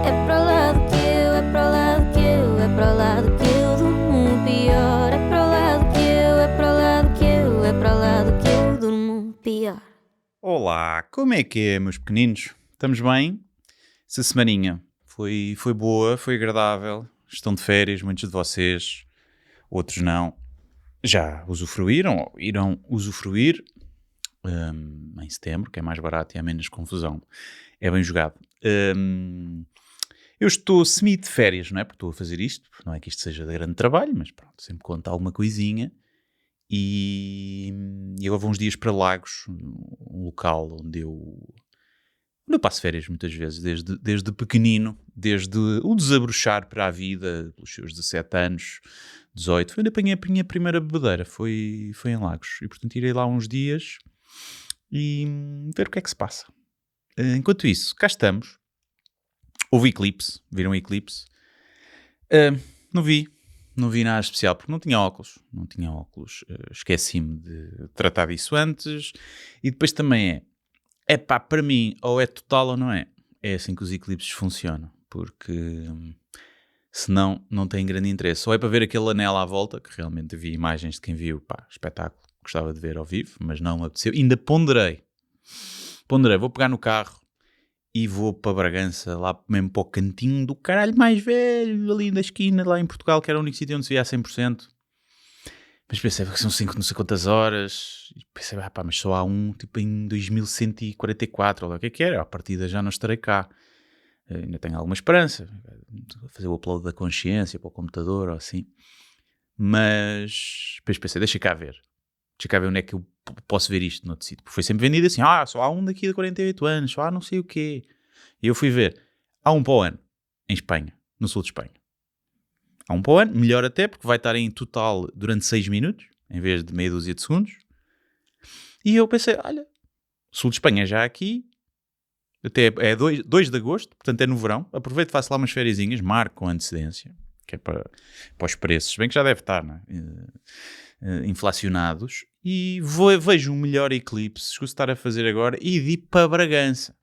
É para o lado que eu, é para o lado que eu, é para o lado que eu durmo pior. É para o lado que eu, é para o lado que eu, é para o lado que eu durmo pior. Olá, como é que é, meus pequeninos? Estamos bem? Essa semaninha foi boa, foi agradável. Estão de férias, muitos de vocês, outros não. Já usufruíram ou irão usufruir em setembro, que é mais barato e há menos confusão. É bem jogado. Eu estou semi de férias, não é? Porque estou a fazer isto. Não é que isto seja de grande trabalho, mas pronto, sempre conta alguma coisinha. E agora vou uns dias para Lagos, um local onde eu passo férias muitas vezes, desde pequenino, desde o desabrochar para a vida, pelos seus 17 anos, 18, foi onde apanhei a minha primeira bebedeira, foi em Lagos. E portanto irei lá uns dias e ver o que é que se passa. Enquanto isso, cá estamos. Houve eclipse, viram o eclipse? Não vi nada especial, porque não tinha óculos. Esqueci-me de tratar disso antes. E depois também pá, para mim, ou é total ou não é. É assim que os eclipses funcionam, porque senão não tem grande interesse. Ou é para ver aquele anel à volta, que realmente vi imagens de quem viu, pá, espetáculo, gostava de ver ao vivo, mas não me apeteceu. Ainda ponderei, vou pegar no carro e vou para Bragança, lá mesmo para o cantinho do caralho mais velho, ali da esquina, lá em Portugal, que era o único sítio onde se via a 100%. Mas pensei que são 5 não sei quantas horas. E pensei, pá, mas só há um, tipo em 2144, ou lá o que era. À partida já não estarei cá. Ainda tenho alguma esperança. Fazer o upload da consciência para o computador ou assim. Mas depois pensei, deixa cá ver onde é que eu posso ver isto noutro sítio. Porque foi sempre vendido assim, só há um daqui de 48 anos, só há não sei o quê. E eu fui ver, há um para o ano, em Espanha, no sul de Espanha. Há um para o ano, melhor até, porque vai estar em total durante 6 minutos, em vez de meia dúzia de segundos. E eu pensei, olha, sul de Espanha já aqui, até é 2 de agosto, portanto é no verão, aproveito e faço lá umas fériasinhas, marco com antecedência, que é para os preços, bem que já deve estar, não é? Inflacionados, e vejo um melhor eclipse, escuso estar a fazer agora, e de ir para Bragança.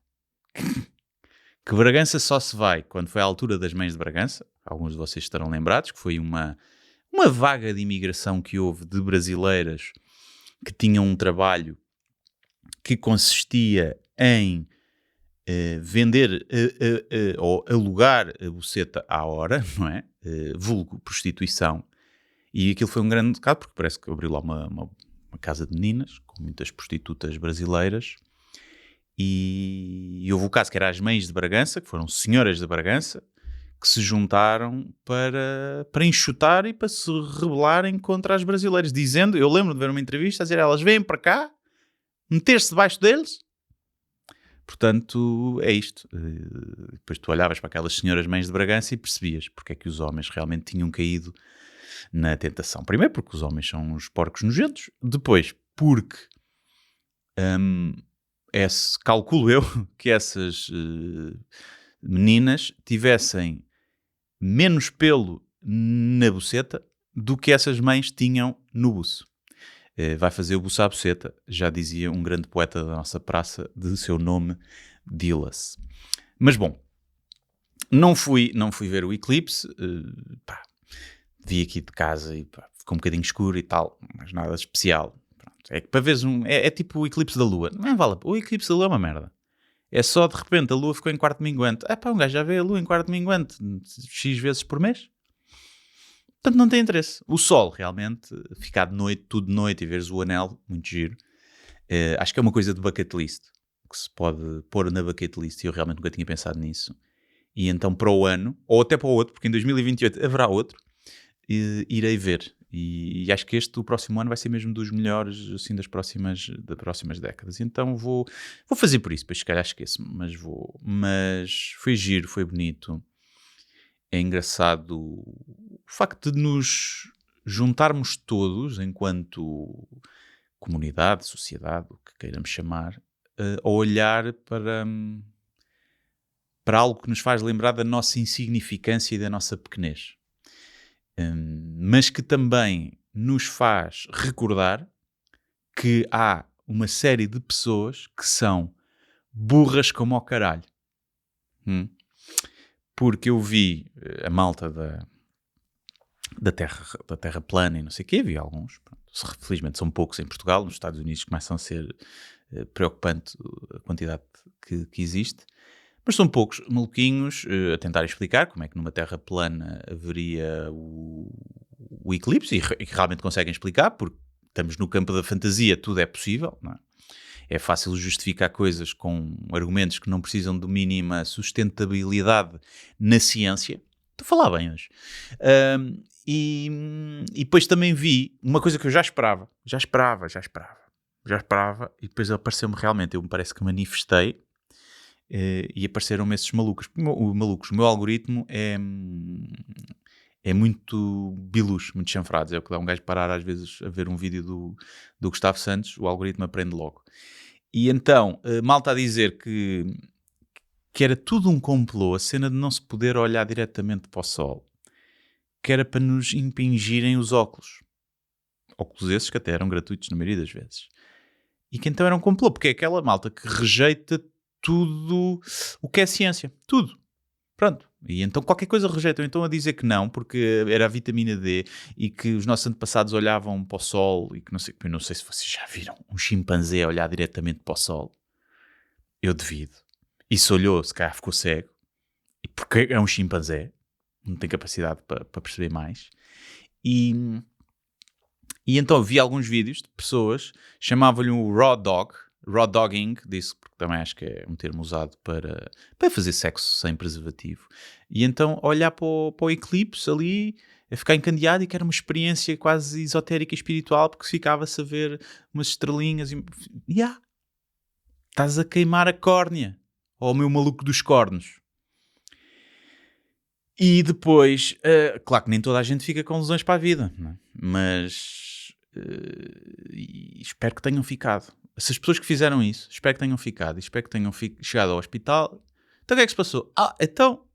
Que Bragança só se vai quando foi a altura das Mães de Bragança, alguns de vocês estarão lembrados, que foi uma vaga de imigração que houve de brasileiras que tinham um trabalho que consistia em vender ou alugar a buceta à hora, não é? Vulgo prostituição. E aquilo foi um grande bocado, porque parece que abriu lá uma casa de meninas, com muitas prostitutas brasileiras. E houve o caso que era as Mães de Bragança, que foram senhoras de Bragança, que se juntaram para enxutar e para se rebelarem contra as brasileiras, dizendo, eu lembro de ver uma entrevista a dizer, elas vêm para cá, meter-se debaixo deles. Portanto, é isto. Depois tu olhavas para aquelas senhoras Mães de Bragança e percebias porque é que os homens realmente tinham caído na tentação. Primeiro porque os homens são uns porcos nojentos, depois porque calculo eu que essas meninas tivessem menos pelo na buceta do que essas mães tinham no buço. Vai fazer o buço à buceta, já dizia um grande poeta da nossa praça, de seu nome Dilas. Mas bom, não fui ver o eclipse, vi aqui de casa e ficou um bocadinho escuro e tal, mas nada de especial. É que para veres é tipo o eclipse da lua. Não vale a pena. O eclipse da lua é uma merda. É só de repente a lua ficou em quarto minguante. Um gajo já vê a lua em quarto minguante X vezes por mês. Portanto não tem interesse. O sol realmente, ficar de noite, tudo de noite e veres o anel, muito giro. Acho que é uma coisa de bucket list, que se pode pôr na bucket list e eu realmente nunca tinha pensado nisso. E então para o ano, ou até para o outro, porque em 2028 haverá outro, irei ver. E acho que o próximo ano vai ser mesmo dos melhores assim, das próximas décadas. Então vou fazer por isso, depois se calhar esqueço-me, mas vou. Mas foi giro, foi bonito. É engraçado o facto de nos juntarmos todos enquanto comunidade, sociedade, o que queiramos chamar, a olhar para algo que nos faz lembrar da nossa insignificância e da nossa pequenez. Mas que também nos faz recordar que há uma série de pessoas que são burras como ao caralho. porque eu vi a malta da terra plana e não sei o quê, vi alguns, pronto, felizmente são poucos em Portugal, nos Estados Unidos começam a ser preocupante a quantidade que existe, mas são poucos maluquinhos a tentar explicar como é que numa terra plana haveria o eclipse, e que realmente conseguem explicar, porque estamos no campo da fantasia, tudo é possível, não é? É fácil justificar coisas com argumentos que não precisam de mínima sustentabilidade na ciência. Estou a falar bem hoje. E depois também vi uma coisa que eu já esperava, e depois apareceu-me realmente, eu me parece que manifestei, e apareceram-me esses malucos. O meu algoritmo é muito biluz, muito chanfrado. É o que dá um gajo parar às vezes a ver um vídeo do Gustavo Santos, o algoritmo aprende logo. E então, mal está a dizer que era tudo um complô, a cena de não se poder olhar diretamente para o sol, que era para nos impingirem os óculos. Óculos esses que até eram gratuitos na maioria das vezes. E que então era um complô, porque é aquela malta que rejeita tudo o que é ciência. Tudo. Pronto. E então qualquer coisa rejeitam. Então a dizer que não, porque era a vitamina D e que os nossos antepassados olhavam para o sol e que não sei, eu não sei se vocês já viram um chimpanzé olhar diretamente para o sol. Eu devido. E se olhou, se calhar ficou cego. E porque é um chimpanzé. Não tem capacidade para perceber mais. E então vi alguns vídeos de pessoas, chamavam-lhe o raw dogging, disse, porque também acho que é um termo usado para fazer sexo sem preservativo. E então olhar para o eclipse ali, a ficar encandeado, e que era uma experiência quase esotérica e espiritual, porque ficava-se a ver umas estrelinhas e... estás a queimar a córnea. Ou o meu maluco dos cornos. E depois, claro que nem toda a gente fica com lesões para a vida, não é? Mas espero que tenham ficado. Essas pessoas que fizeram isso, espero que tenham ficado, espero que tenham chegado ao hospital. Então o que é que se passou? Então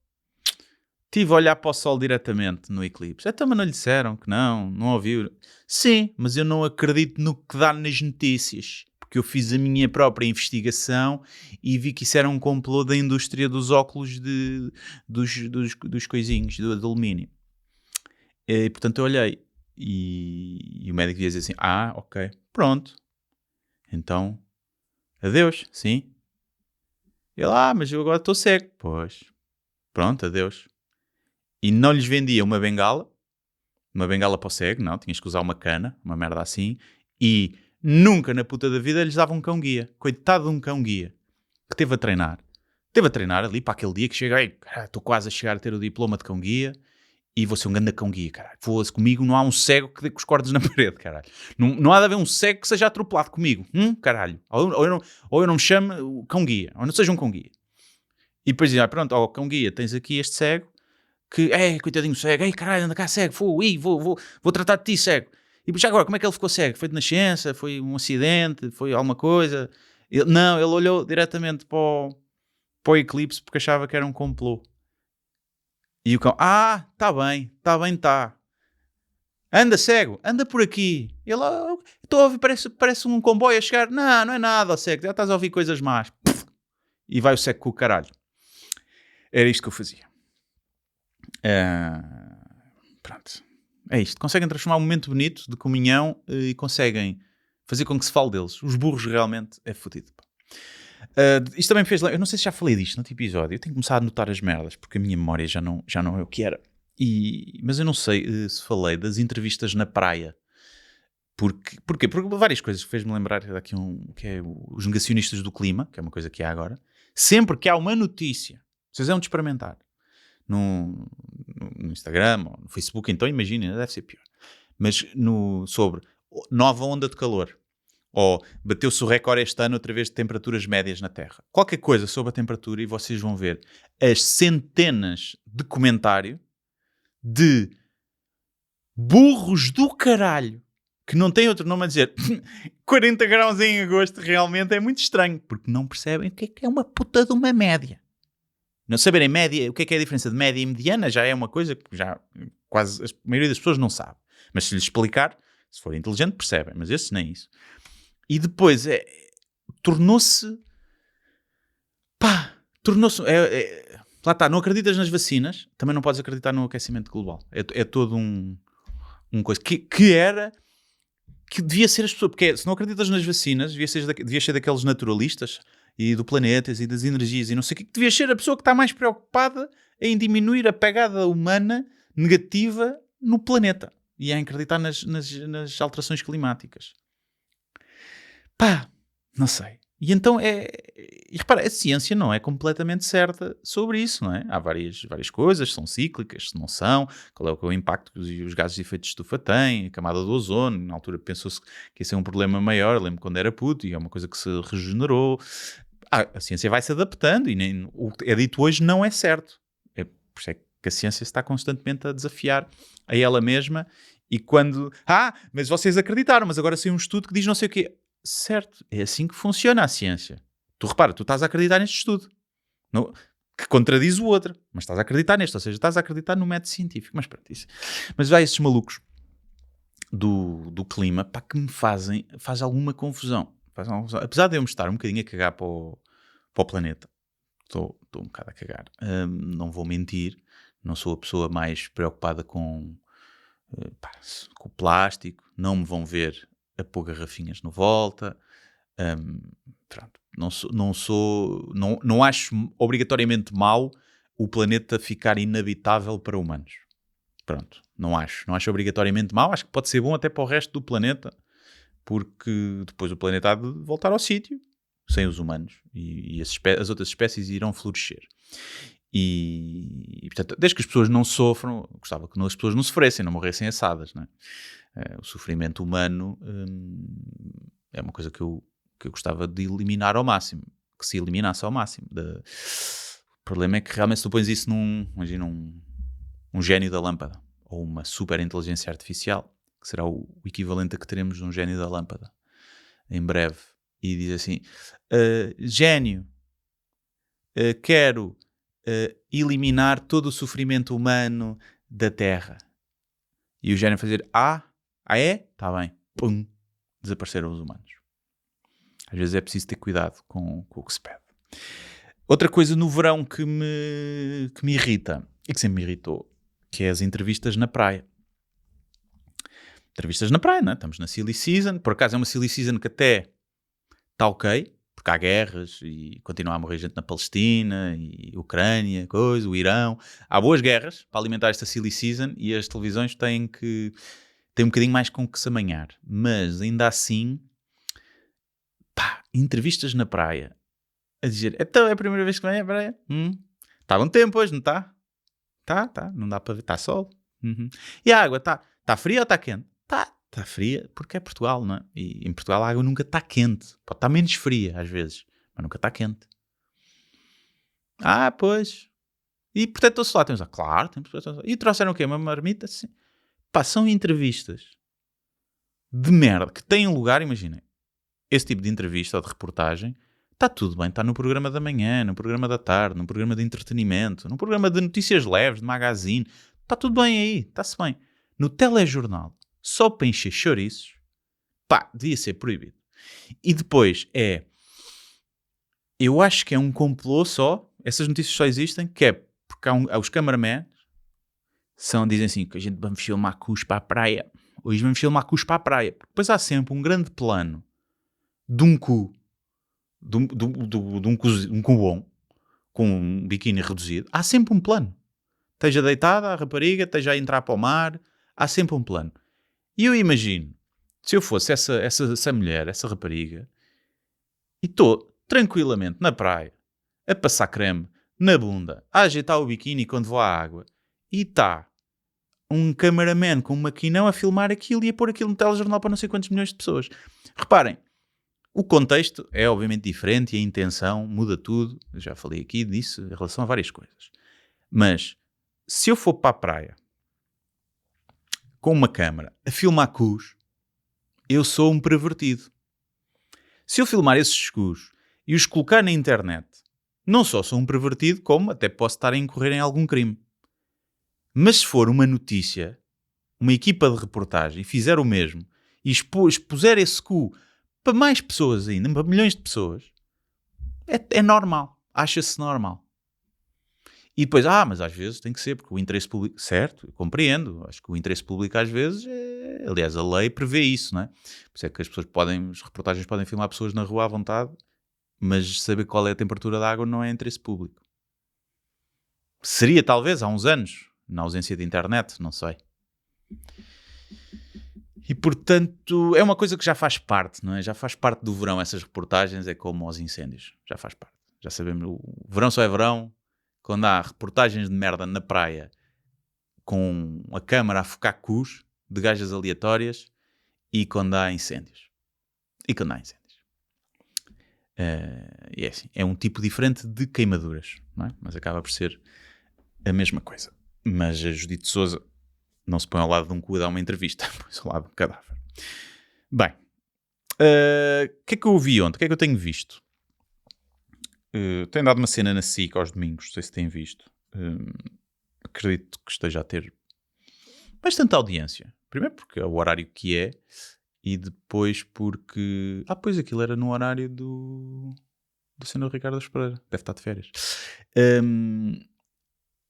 estive a olhar para o sol diretamente no eclipse. Então, mas não lhe disseram que não ouviu? Sim, mas eu não acredito no que dá nas notícias. Porque eu fiz a minha própria investigação e vi que isso era um complô da indústria dos óculos dos coisinhos, do alumínio. E, portanto, eu olhei e o médico dizia assim, ok, pronto. Então, adeus, sim. Ele, mas eu agora estou cego. Pois, pronto, adeus. E não lhes vendia uma bengala para o cego, não, tinhas que usar uma cana, uma merda assim, e... nunca na puta da vida lhes dava um cão-guia. Coitado de um cão-guia. Que teve a treinar. Teve a treinar ali para aquele dia que chega, estou quase a chegar a ter o diploma de cão-guia e vou ser um grande cão-guia, caralho. Foda-se, comigo não há um cego que dê com os cornos na parede, caralho. Não há de haver um cego que seja atropelado comigo. Caralho. Ou eu não me chame o cão-guia. Ou não seja um cão-guia. E depois dizia, pronto, cão-guia, tens aqui este cego que, coitadinho cego, caralho, anda cá cego, vou tratar de ti cego. E já agora, como é que ele ficou cego? Foi de nascença? Foi um acidente? Foi alguma coisa? Ele olhou diretamente para o eclipse porque achava que era um complô. E o cão, está bem. Anda cego, anda por aqui. Ele, estou a ouvir, parece um comboio a chegar. Não é nada, cego, já estás a ouvir coisas más. E vai o cego com o caralho. Era isto que eu fazia. Pronto. É isto. Conseguem transformar um momento bonito de comunhão e conseguem fazer com que se fale deles. Os burros realmente é fodido. Isto também me fez... Eu não sei se já falei disto no outro episódio. Eu tenho que começar a anotar as merdas porque a minha memória já não é o que era. Mas eu não sei se falei das entrevistas na praia. Porquê? Porque várias coisas que fez-me lembrar daqui que é os negacionistas do clima, que é uma coisa que há agora. Sempre que há uma notícia, vocês vão de experimentar. No Instagram ou no Facebook, então imaginem, deve ser pior. Mas sobre nova onda de calor, ou bateu-se o recorde este ano outra vez de temperaturas médias na Terra. Qualquer coisa sobre a temperatura e vocês vão ver as centenas de comentários de burros do caralho que não têm outro nome a dizer 40 graus em agosto realmente é muito estranho, porque não percebem o que é uma puta de uma média. Não saberem média, o que é a diferença de média e mediana já é uma coisa que já quase a maioria das pessoas não sabe. Mas se lhes explicar, se for inteligente, percebem. Mas esse nem isso. E depois tornou-se... lá está, não acreditas nas vacinas, também não podes acreditar no aquecimento global. É todo um coisa que devia ser as pessoas, porque se não acreditas nas vacinas, devias ser daqueles naturalistas e do planeta e das energias e não sei o que devias ser a pessoa que está mais preocupada em diminuir a pegada humana negativa no planeta e a acreditar nas alterações climáticas. Pá, não sei. E então e repara, a ciência não é completamente certa sobre isso, não é? Há várias coisas, são cíclicas, se não são, qual é o impacto que os gases de efeito de estufa têm, a camada do ozono, na altura pensou-se que ia ser um problema maior, lembro quando era puto, e é uma coisa que se regenerou. A ciência vai se adaptando e o que é dito hoje não é certo. Por isso é que a ciência está constantemente a desafiar a ela mesma e quando... mas vocês acreditaram, mas agora saiu um estudo que diz não sei o quê. Certo, é assim que funciona a ciência. Tu repara, tu estás a acreditar neste estudo, não, que contradiz o outro, mas estás a acreditar neste, ou seja, estás a acreditar no método científico. Mas pronto, isso. Mas vai esses malucos do clima, pá, que me faz alguma confusão. Apesar de eu me estar um bocadinho a cagar para o planeta, estou um bocado a cagar, não vou mentir, não sou a pessoa mais preocupada com o plástico, não me vão ver a pôr garrafinhas no volta, pronto, não acho obrigatoriamente mau o planeta ficar inabitável para humanos. Pronto, não acho obrigatoriamente mau, acho que pode ser bom até para o resto do planeta, porque depois o planeta há de voltar ao sítio, sem os humanos, e as outras espécies irão florescer. E portanto, desde que as pessoas não sofram, gostava que as pessoas não sofressem, não morressem assadas, não é? O sofrimento humano é uma coisa que eu gostava de eliminar ao máximo, que se eliminasse ao máximo. O problema é que realmente se tu pões isso imagina um gênio da lâmpada, ou uma super inteligência artificial, que será o equivalente a que teremos de um gênio da lâmpada, em breve, e diz assim, gênio, quero eliminar todo o sofrimento humano da Terra. E o gênio fazer, é? Está bem. Pum, desapareceram os humanos. Às vezes é preciso ter cuidado com o que se pede. Outra coisa no verão que me irrita, e que sempre me irritou, que é as entrevistas na praia. Entrevistas na praia, não é? Estamos na Silly Season. Por acaso é uma Silly Season que até está ok, porque há guerras e continua a morrer gente na Palestina e Ucrânia, o Irão. Há boas guerras para alimentar esta Silly Season e as televisões têm um bocadinho mais com que se amanhar. Mas ainda assim, entrevistas na praia a dizer, então é a primeira vez que vem à praia? Está bom tempo hoje, não está? Tá, não dá para ver, está sol. E a água está fria ou está quente? Está fria porque é Portugal, não é? E em Portugal a água nunca está quente. Pode estar menos fria às vezes, mas nunca está quente. Pois. E protetor solar temos? Claro, temos protetor solar. E trouxeram o quê? Uma marmita? Sim. São entrevistas de merda que têm lugar, imaginem. Esse tipo de entrevista ou de reportagem está tudo bem, está no programa da manhã, no programa da tarde, no programa de entretenimento, no programa de notícias leves, de magazine. Está tudo bem aí, está-se bem. No telejornal, só para encher chouriços, devia ser proibido. E depois eu acho que é um complô só, essas notícias só existem, que é porque os cameramans dizem assim, que a gente vamos filmar cus para a praia. Hoje vamos filmar cus para a praia. Porque depois há sempre um grande plano de um cu, de um cu bom, com um biquíni reduzido. Há sempre um plano. Esteja deitada a rapariga, esteja a entrar para o mar, há sempre um plano. E eu imagino, se eu fosse essa mulher, essa rapariga, e estou tranquilamente na praia, a passar creme na bunda, a ajeitar o biquíni quando vou à água, e está um cameraman com um maquinão a filmar aquilo e a pôr aquilo no telejornal para não sei quantos milhões de pessoas. Reparem, o contexto é obviamente diferente e a intenção muda tudo. Eu já falei aqui disso em relação a várias coisas. Mas se eu for para a praia com uma câmara a filmar cus, eu sou um pervertido. Se eu filmar esses cus e os colocar na internet, não só sou um pervertido, como até posso estar a incorrer em algum crime. Mas se for uma notícia, uma equipa de reportagem fizer o mesmo e expuser esse cu para mais pessoas ainda, para milhões de pessoas, é normal. Acha-se normal. E depois, mas às vezes tem que ser, porque o interesse público, certo, eu compreendo, acho que o interesse público às vezes aliás, a lei prevê isso, não é? Por isso é que as reportagens podem filmar pessoas na rua à vontade, mas saber qual é a temperatura da água não é interesse público. Seria talvez há uns anos, na ausência de internet, não sei. E portanto, é uma coisa que já faz parte, não é? Já faz parte do verão, essas reportagens, é como aos incêndios, já faz parte. Já sabemos, o verão só é verão, quando há reportagens de merda na praia, com a câmara a focar cus de gajas aleatórias, e quando há incêndios. E é assim, é um tipo diferente de queimaduras, não é? Mas acaba por ser a mesma coisa. Mas a Judite Sousa não se põe ao lado de um cu a dar uma entrevista, põe-se ao lado de um cadáver. Bem, o que é que eu vi ontem? O que é que eu tenho visto? Tenho dado uma cena na SIC aos domingos, não sei se têm visto. Acredito que esteja a ter bastante audiência. Primeiro porque é o horário que é, e depois porque... pois aquilo era no horário do senhor Ricardo Pereira. Deve estar de férias.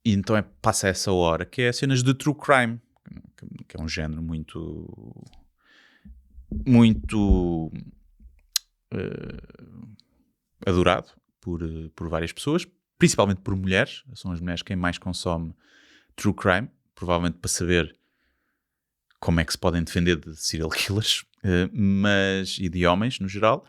E então passa essa hora, que é cenas de true crime, que é um género muito adorado por várias pessoas, principalmente por mulheres. São as mulheres quem mais consome true crime, provavelmente para saber como é que se podem defender de serial killers, e de homens no geral.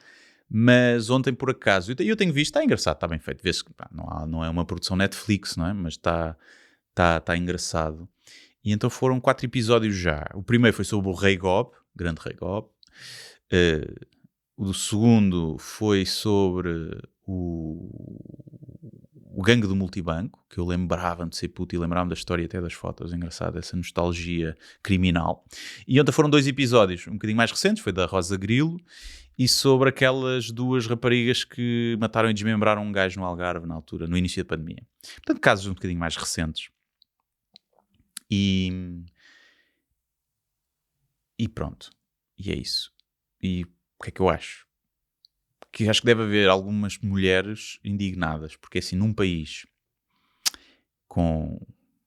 Mas ontem, por acaso, eu tenho visto, está engraçado, está bem feito. Vê-se que não é uma produção Netflix, não é? Mas está engraçado. E então foram 4 episódios já. O primeiro foi sobre o Rei Gob, grande Rei Gob. O segundo foi sobre o gangue do multibanco, que eu lembrava-me de ser puto e lembrava-me da história até das fotos, engraçado, essa nostalgia criminal. E ontem foram 2 episódios, um bocadinho mais recentes, foi da Rosa Grilo, e sobre aquelas 2 raparigas que mataram e desmembraram um gajo no Algarve na altura, no início da pandemia. Portanto, casos um bocadinho mais recentes. E pronto. E é isso. E o que é que eu acho? Que acho que deve haver algumas mulheres indignadas, porque assim, num país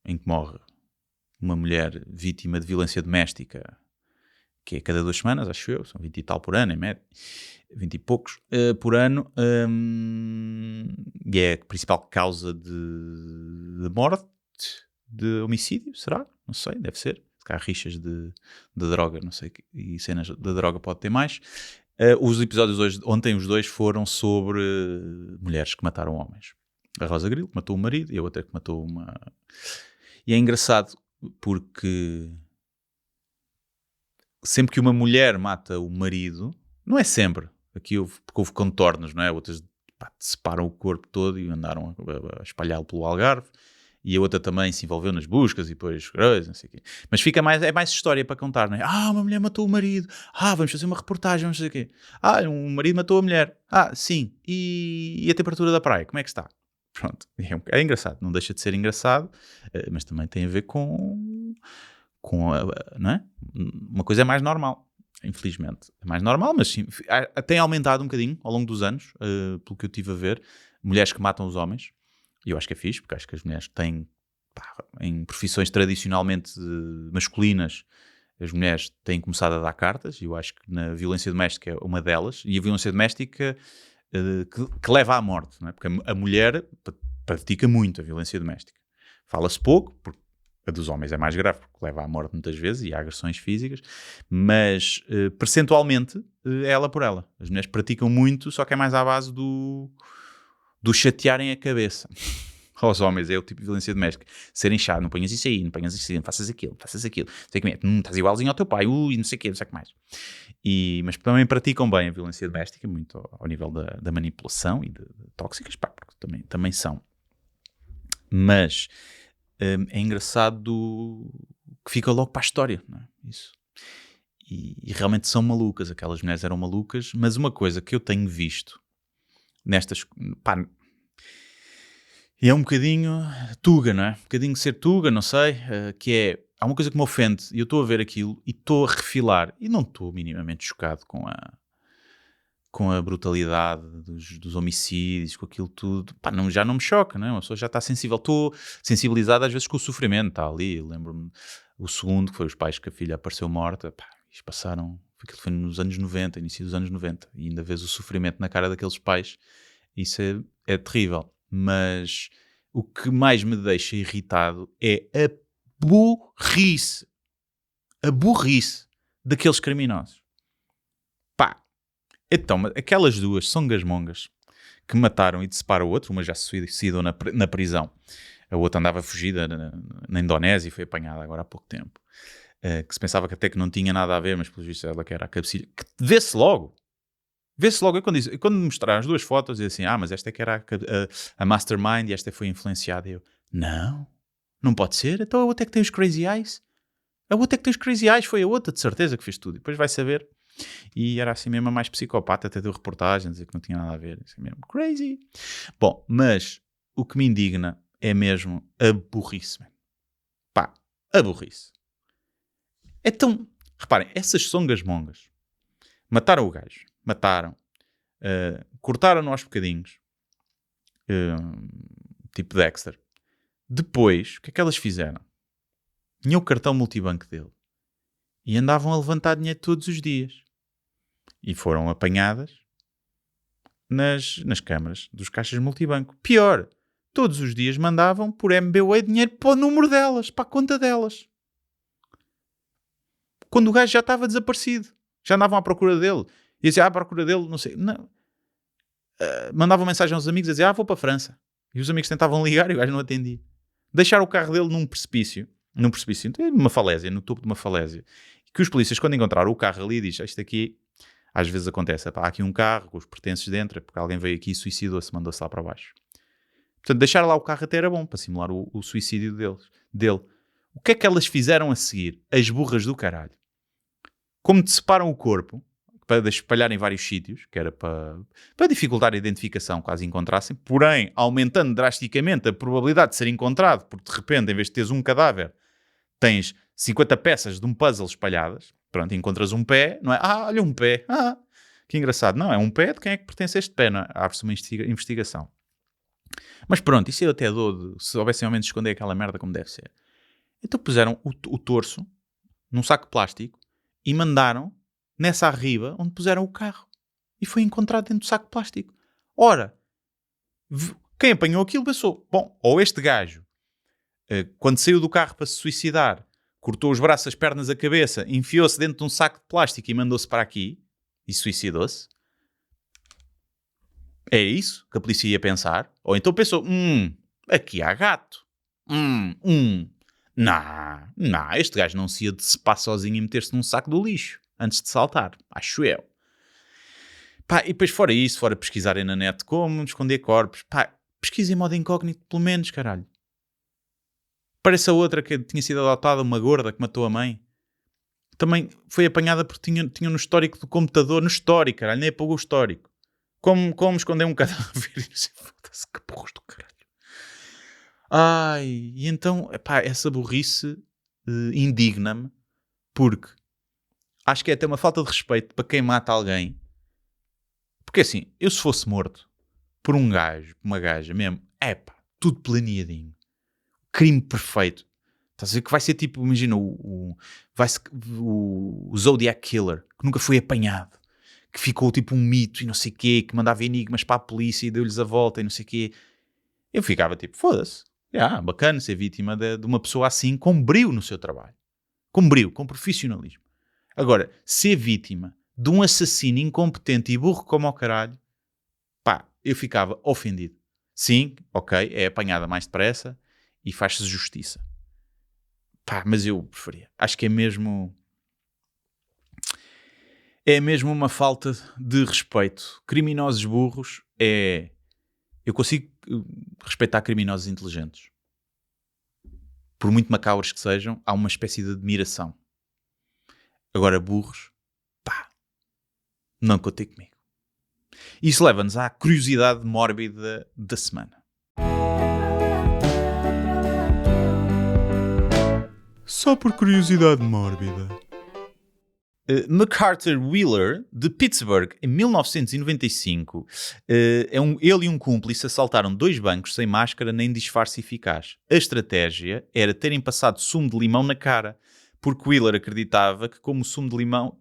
em que morre uma mulher vítima de violência doméstica, que é cada 2 semanas, acho eu, são 20 e tal por ano, em média, 20 e poucos por ano, e é a principal causa de morte, de homicídio, será? Não sei, deve ser. Se calhar rixas de droga, não sei, e cenas de droga pode ter mais. Os episódios ontem, os 2 foram sobre mulheres que mataram homens. A Rosa Grilo que matou o marido e a outra que matou uma... E é engraçado porque sempre que uma mulher mata o marido, não é sempre, porque houve contornos, não é? Outras separam o corpo todo e andaram a espalhá-lo pelo Algarve, e a outra também se envolveu nas buscas e depois, não sei o quê. Mas é mais história para contar, não é? Uma mulher matou o marido, vamos fazer uma reportagem, vamos fazer o quê? Um marido matou a mulher, sim, e a temperatura da praia, como é que está? Pronto, é engraçado, não deixa de ser engraçado, mas também tem a ver com não é? Uma coisa é mais normal, infelizmente. É mais normal, mas sim, tem aumentado um bocadinho ao longo dos anos, pelo que eu estive a ver, mulheres que matam os homens. E eu acho que é fixe, porque acho que as mulheres têm, em profissões tradicionalmente masculinas, as mulheres têm começado a dar cartas, e eu acho que na violência doméstica é uma delas, e a violência doméstica que leva à morte, não é? Porque a mulher pratica muito a violência doméstica. Fala-se pouco, porque a dos homens é mais grave, porque leva à morte muitas vezes e há agressões físicas, mas percentualmente é ela por ela. As mulheres praticam muito, só que é mais à base do chatearem a cabeça aos homens. É o tipo de violência doméstica. Serem chato, não ponhas isso aí, não ponhas isso aí, não faças aquilo, sei que estás igualzinho ao teu pai, não sei o quê, não sei o que mais. Mas também praticam bem a violência doméstica, muito ao nível da manipulação e de tóxicas, porque também são. Mas é engraçado que fica logo para a história, não é? Isso. E realmente são malucas, aquelas mulheres eram malucas, mas uma coisa que eu tenho visto nestas... E é um bocadinho tuga, não é? Um bocadinho ser tuga, não sei, que é... Há uma coisa que me ofende, e eu estou a ver aquilo, e estou a refilar, e não estou minimamente chocado com com a brutalidade dos homicídios, com aquilo tudo, pá, já não me choca, não é? Uma pessoa já está sensível. Estou sensibilizado às vezes com o sofrimento, está ali. Eu lembro-me o segundo, que foi os pais que a filha apareceu morta, pá, isto passaram, aquilo foi nos anos 90, início dos anos 90, e ainda vês o sofrimento na cara daqueles pais, isso é terrível. Mas o que mais me deixa irritado é a burrice daqueles criminosos. Pá, então, aquelas duas songas-mongas que mataram e deceparam o outro, uma já se suicidou na prisão, a outra andava fugida na Indonésia e foi apanhada agora há pouco tempo, que se pensava que até que não tinha nada a ver, mas pelo visto ela que era a cabecilha, que vê-se logo. Eu quando me mostraram as duas fotos, dizia assim, mas esta é que era a mastermind e esta foi influenciada. Eu, não pode ser, então a outra é que tem os crazy eyes. A outra é que tem os crazy eyes, foi a outra de certeza que fez tudo. E depois vai saber. E era assim mesmo a mais psicopata, até deu reportagens, dizer que não tinha nada a ver. Assim mesmo, crazy. Bom, mas o que me indigna é mesmo a burrice, man. Pá, a burrice. Então, reparem, essas songas-mongas mataram o gajo, cortaram-no aos bocadinhos, tipo Dexter. Depois, o que é que elas fizeram? Tinham o cartão multibanco dele e andavam a levantar dinheiro todos os dias. E foram apanhadas nas câmaras dos caixas multibanco. Pior, todos os dias mandavam por MBWay dinheiro para o número delas, para a conta delas. Quando o gajo já estava desaparecido. Já andavam à procura dele. E diziam, à procura dele, não sei. Não. Mandavam mensagem aos amigos a dizer, vou para a França. E os amigos tentavam ligar e o gajo não atendia. Deixaram o carro dele num precipício, numa falésia, no topo de uma falésia. Que os polícias, quando encontraram o carro ali, dizem, isto aqui... Às vezes acontece, há aqui um carro com os pertences dentro, porque alguém veio aqui e suicidou-se, mandou-se lá para baixo. Portanto, deixar lá o carro até era bom, para simular o suicídio dele. O que é que elas fizeram a seguir? As burras do caralho. Como deceparam o corpo, para espalhar em vários sítios, que era para dificultar a identificação, caso encontrassem, porém, aumentando drasticamente a probabilidade de ser encontrado, porque de repente, em vez de teres um cadáver, tens 50 peças de um puzzle espalhadas. Pronto, encontras um pé, não é? Olha um pé. Que engraçado. Não, é um pé, de quem é que pertence a este pé? Não é? Abre-se uma investigação. Mas pronto, isso eu até dou, se houvessem ao menos esconder aquela merda como deve ser. Então puseram o torso num saco de plástico e mandaram nessa arriba onde puseram o carro. E foi encontrado dentro do saco de plástico. Ora, quem apanhou aquilo pensou, bom, ou este gajo, quando saiu do carro para se suicidar, cortou os braços, as pernas, a cabeça, enfiou-se dentro de um saco de plástico e mandou-se para aqui e suicidou-se. É isso que a polícia ia pensar? Ou então pensou, aqui há gato. Não, este gajo não se ia decepar sozinho e meter-se num saco do lixo antes de saltar, acho eu. Pá, e depois fora isso, fora pesquisarem na net como esconder corpos, pá, pesquisem em modo incógnito pelo menos, caralho. Parece a outra que tinha sido adotada, uma gorda que matou a mãe. Também foi apanhada porque tinha no histórico do computador, no histórico, caralho, nem apagou o histórico. Como esconder um cadáver e assim, foda-se, que porros do caralho. E então, pá, essa burrice indigna-me, porque acho que é até uma falta de respeito para quem mata alguém. Porque assim, eu se fosse morto por um gajo, uma gaja mesmo, tudo planeadinho. Crime perfeito. Estás a ver que vai ser tipo, imagina, o Zodiac Killer, que nunca foi apanhado, que ficou tipo um mito e não sei o quê, que mandava enigmas para a polícia e deu-lhes a volta e não sei o quê. Eu ficava tipo, foda-se, bacana ser vítima de uma pessoa assim, com brio no seu trabalho. Com brio, com profissionalismo. Agora, ser vítima de um assassino incompetente e burro como ao caralho, eu ficava ofendido. Sim, ok, é apanhada mais depressa e faz-se justiça. Mas eu preferia. Acho que é mesmo uma falta de respeito. Criminosos burros eu consigo respeitar criminosos inteligentes. Por muito macabros que sejam, há uma espécie de admiração. Agora burros, não contei comigo. Isso leva-nos à curiosidade mórbida da semana. Só por curiosidade mórbida. MacArthur Wheeler, de Pittsburgh, em 1995, ele e um cúmplice assaltaram 2 bancos sem máscara nem disfarce eficaz. A estratégia era terem passado sumo de limão na cara, porque Wheeler acreditava que como o sumo de limão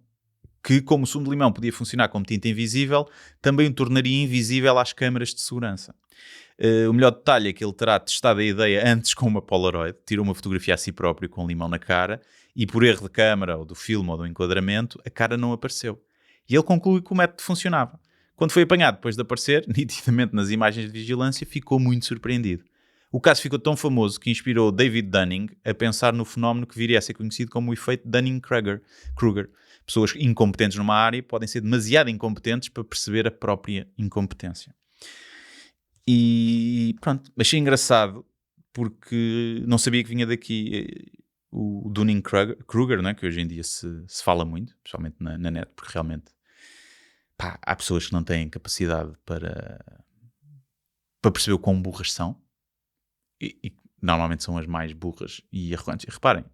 podia funcionar como tinta invisível, também o tornaria invisível às câmaras de segurança. O melhor detalhe é que ele terá testado a ideia antes com uma Polaroid, tirou uma fotografia a si próprio com limão na cara e por erro de câmara ou do filme ou do enquadramento, a cara não apareceu. E ele conclui que o método funcionava. Quando foi apanhado depois de aparecer, nitidamente nas imagens de vigilância, ficou muito surpreendido. O caso ficou tão famoso que inspirou David Dunning a pensar no fenómeno que viria a ser conhecido como o efeito Dunning-Kruger. Pessoas incompetentes numa área podem ser demasiado incompetentes para perceber a própria incompetência. E pronto, achei engraçado porque não sabia que vinha daqui o Dunning-Kruger, né? Que hoje em dia se fala muito, principalmente na net, porque realmente há pessoas que não têm capacidade para perceber o quão burras são e normalmente são as mais burras e arrogantes. E reparem,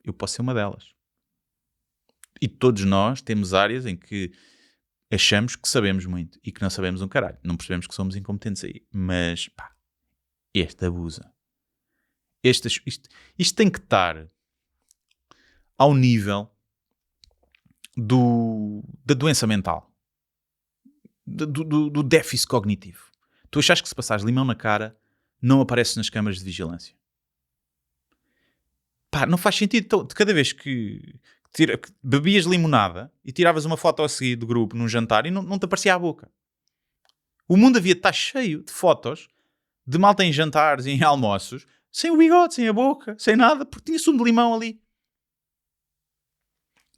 eu posso ser uma delas. E todos nós temos áreas em que achamos que sabemos muito e que não sabemos um caralho. Não percebemos que somos incompetentes aí. Mas, este abusa. Isto tem que estar ao nível da doença mental. Do déficit cognitivo. Tu achas que se passares limão na cara, não aparece nas câmaras de vigilância? Não faz sentido. Então, de cada vez que bebias limonada e tiravas uma foto a seguir do grupo num jantar e não te aparecia a boca. O mundo havia de estar cheio de fotos de malta em jantares e em almoços, sem o bigode, sem a boca, sem nada, porque tinha sumo de limão ali.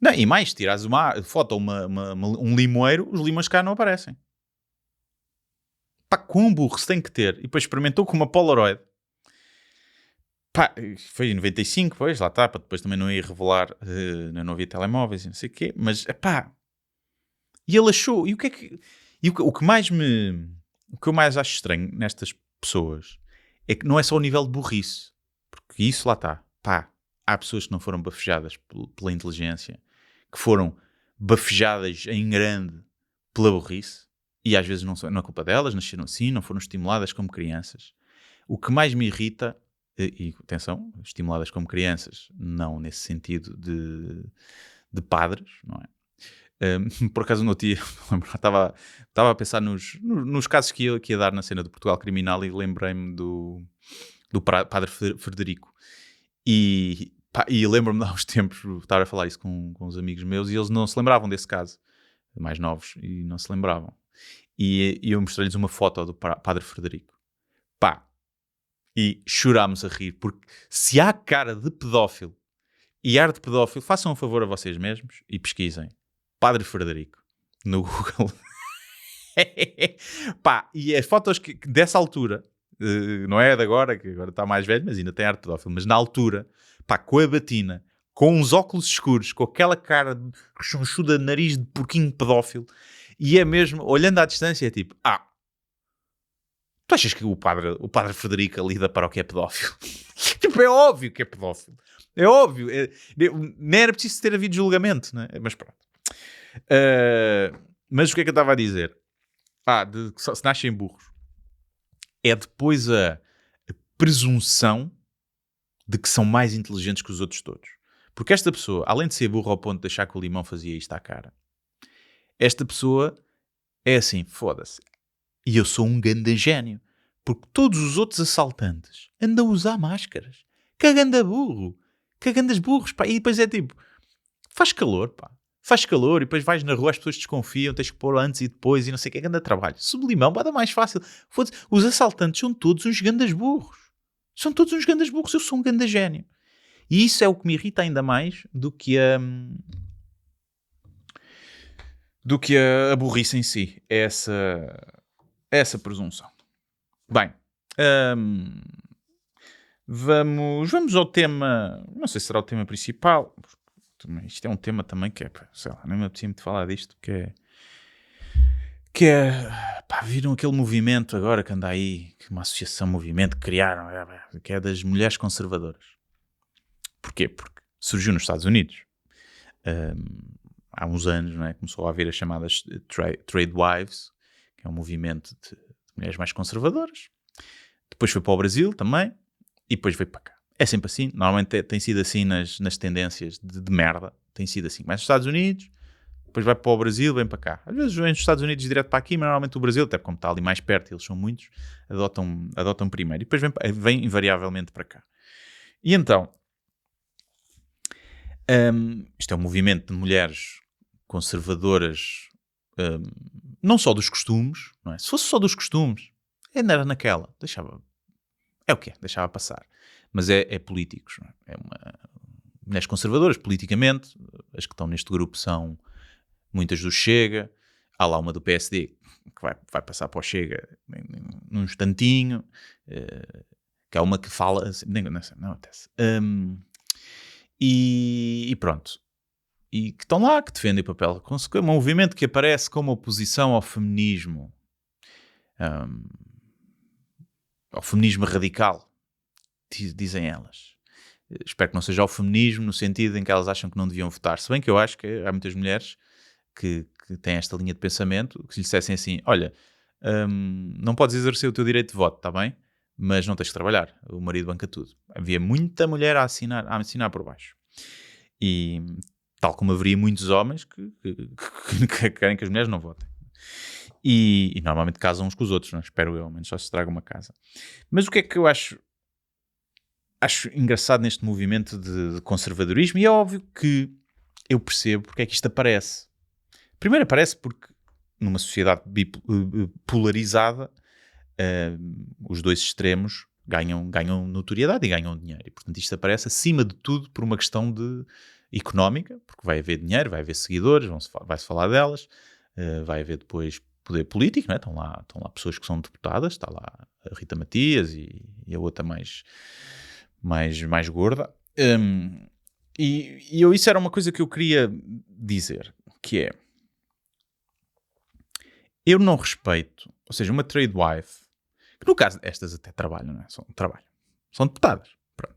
Não, e mais, tiras uma foto ou um limoeiro, os limões cá não aparecem. Quão burro se tem que ter. E depois experimentou com uma Polaroid. Foi em 95, pois, lá está, para depois também não ir revelar, não havia telemóveis e não sei o quê, mas, e ele achou, e o que é que, o que eu mais acho estranho nestas pessoas é que não é só o nível de burrice, porque isso lá está, há pessoas que não foram bafejadas pela inteligência, que foram bafejadas em grande pela burrice, e às vezes não é culpa delas, nasceram assim, não foram estimuladas como crianças. O que mais me irrita, e atenção, estimuladas como crianças, não nesse sentido de padres, não é? Por acaso no dia estava a pensar nos casos que ia dar na cena do Portugal Criminal e lembrei-me do padre Frederico e lembro-me de há uns tempos estar a falar isso com uns amigos meus e eles não se lembravam desse caso, mais novos, e não se lembravam, e eu mostrei-lhes uma foto do padre Frederico, e chorámos a rir, porque se há cara de pedófilo e ar de pedófilo, façam um favor a vocês mesmos e pesquisem Padre Frederico no Google. E as fotos dessa altura, não é de agora, que agora está mais velho, mas ainda tem ar de pedófilo, mas na altura, com a batina, com uns óculos escuros, com aquela cara rechonchuda de nariz de porquinho pedófilo, e é mesmo, olhando à distância, é tipo, tu achas que o padre Frederico ali da paróquia é pedófilo? Tipo, é óbvio que é pedófilo. É óbvio. Nem era preciso ter havido julgamento, não é? Mas pronto. Mas o que é que eu estava a dizer? Se nascem burros. É depois a presunção de que são mais inteligentes que os outros todos. Porque esta pessoa, além de ser burra ao ponto de achar que o limão fazia isto à cara, esta pessoa é assim, foda-se. E eu sou um ganda gênio. Porque todos os outros assaltantes andam a usar máscaras. Caganda burro. Cagandas burros, E depois é tipo, faz calor, Faz calor e depois vais na rua, as pessoas desconfiam, tens que pôr antes e depois e não sei o que, ganda trabalho. Sob limão, bada mais fácil. Os assaltantes são todos uns gandas burros. São todos uns gandas burros. Eu sou um ganda gênio. E isso é o que me irrita ainda mais do que a burrice em si. É essa presunção. Bem, vamos ao tema, não sei se será o tema principal, isto é um tema também que é, sei lá, nem me apetecia muito falar disto, que é viram aquele movimento agora que anda aí, que uma associação, movimento que criaram, que é das mulheres conservadoras. Porquê? Porque surgiu nos Estados Unidos. há uns anos, não é? Começou a haver as chamadas trade wives, que é um movimento de mulheres mais conservadoras. Depois foi para o Brasil também, e depois veio para cá. É sempre assim, normalmente tem sido assim nas tendências de merda, tem sido assim. Mas nos Estados Unidos, depois vai para o Brasil, vem para cá. Às vezes vem dos Estados Unidos direto para aqui, mas normalmente o Brasil, até como está ali mais perto, eles são muitos, adotam primeiro. E depois vem invariavelmente para cá. E então, isto é um movimento de mulheres conservadoras, não só dos costumes, não é? Se fosse só dos costumes, ainda era naquela, é o que é, deixava passar. Mas é políticos, não é? Mulheres conservadoras, politicamente, as que estão neste grupo são muitas do Chega, há lá uma do PSD que vai passar para o Chega num instantinho, que há uma que fala, assim, não acontece. E pronto. E que estão lá, que defendem o papel. Um movimento que aparece como oposição ao feminismo. Ao feminismo radical, dizem elas. Espero que não seja ao feminismo no sentido em que elas acham que não deviam votar. Se bem que eu acho que há muitas mulheres que têm esta linha de pensamento, que se lhe dissessem assim, olha, não podes exercer o teu direito de voto, está bem? Mas não tens que trabalhar. O marido banca tudo. Havia muita mulher a assinar por baixo. E tal como haveria muitos homens que querem que as mulheres não votem. E normalmente casam uns com os outros, não? Espero eu, ao menos só se estraga uma casa. Mas o que é que eu acho engraçado neste movimento de conservadorismo? E é óbvio que eu percebo porque é que isto aparece. Primeiro aparece porque numa sociedade polarizada, os dois extremos ganham notoriedade e ganham dinheiro. E portanto isto aparece acima de tudo por uma questão económica, porque vai haver dinheiro, vai haver seguidores, vai-se falar delas, vai haver depois poder político, não é? Estão lá pessoas que são deputadas, está lá a Rita Matias e a outra mais gorda. Isso era uma coisa que eu queria dizer, que é, eu não respeito, ou seja, uma trade wife, que no caso estas até trabalham, não é? São deputadas. Pronto.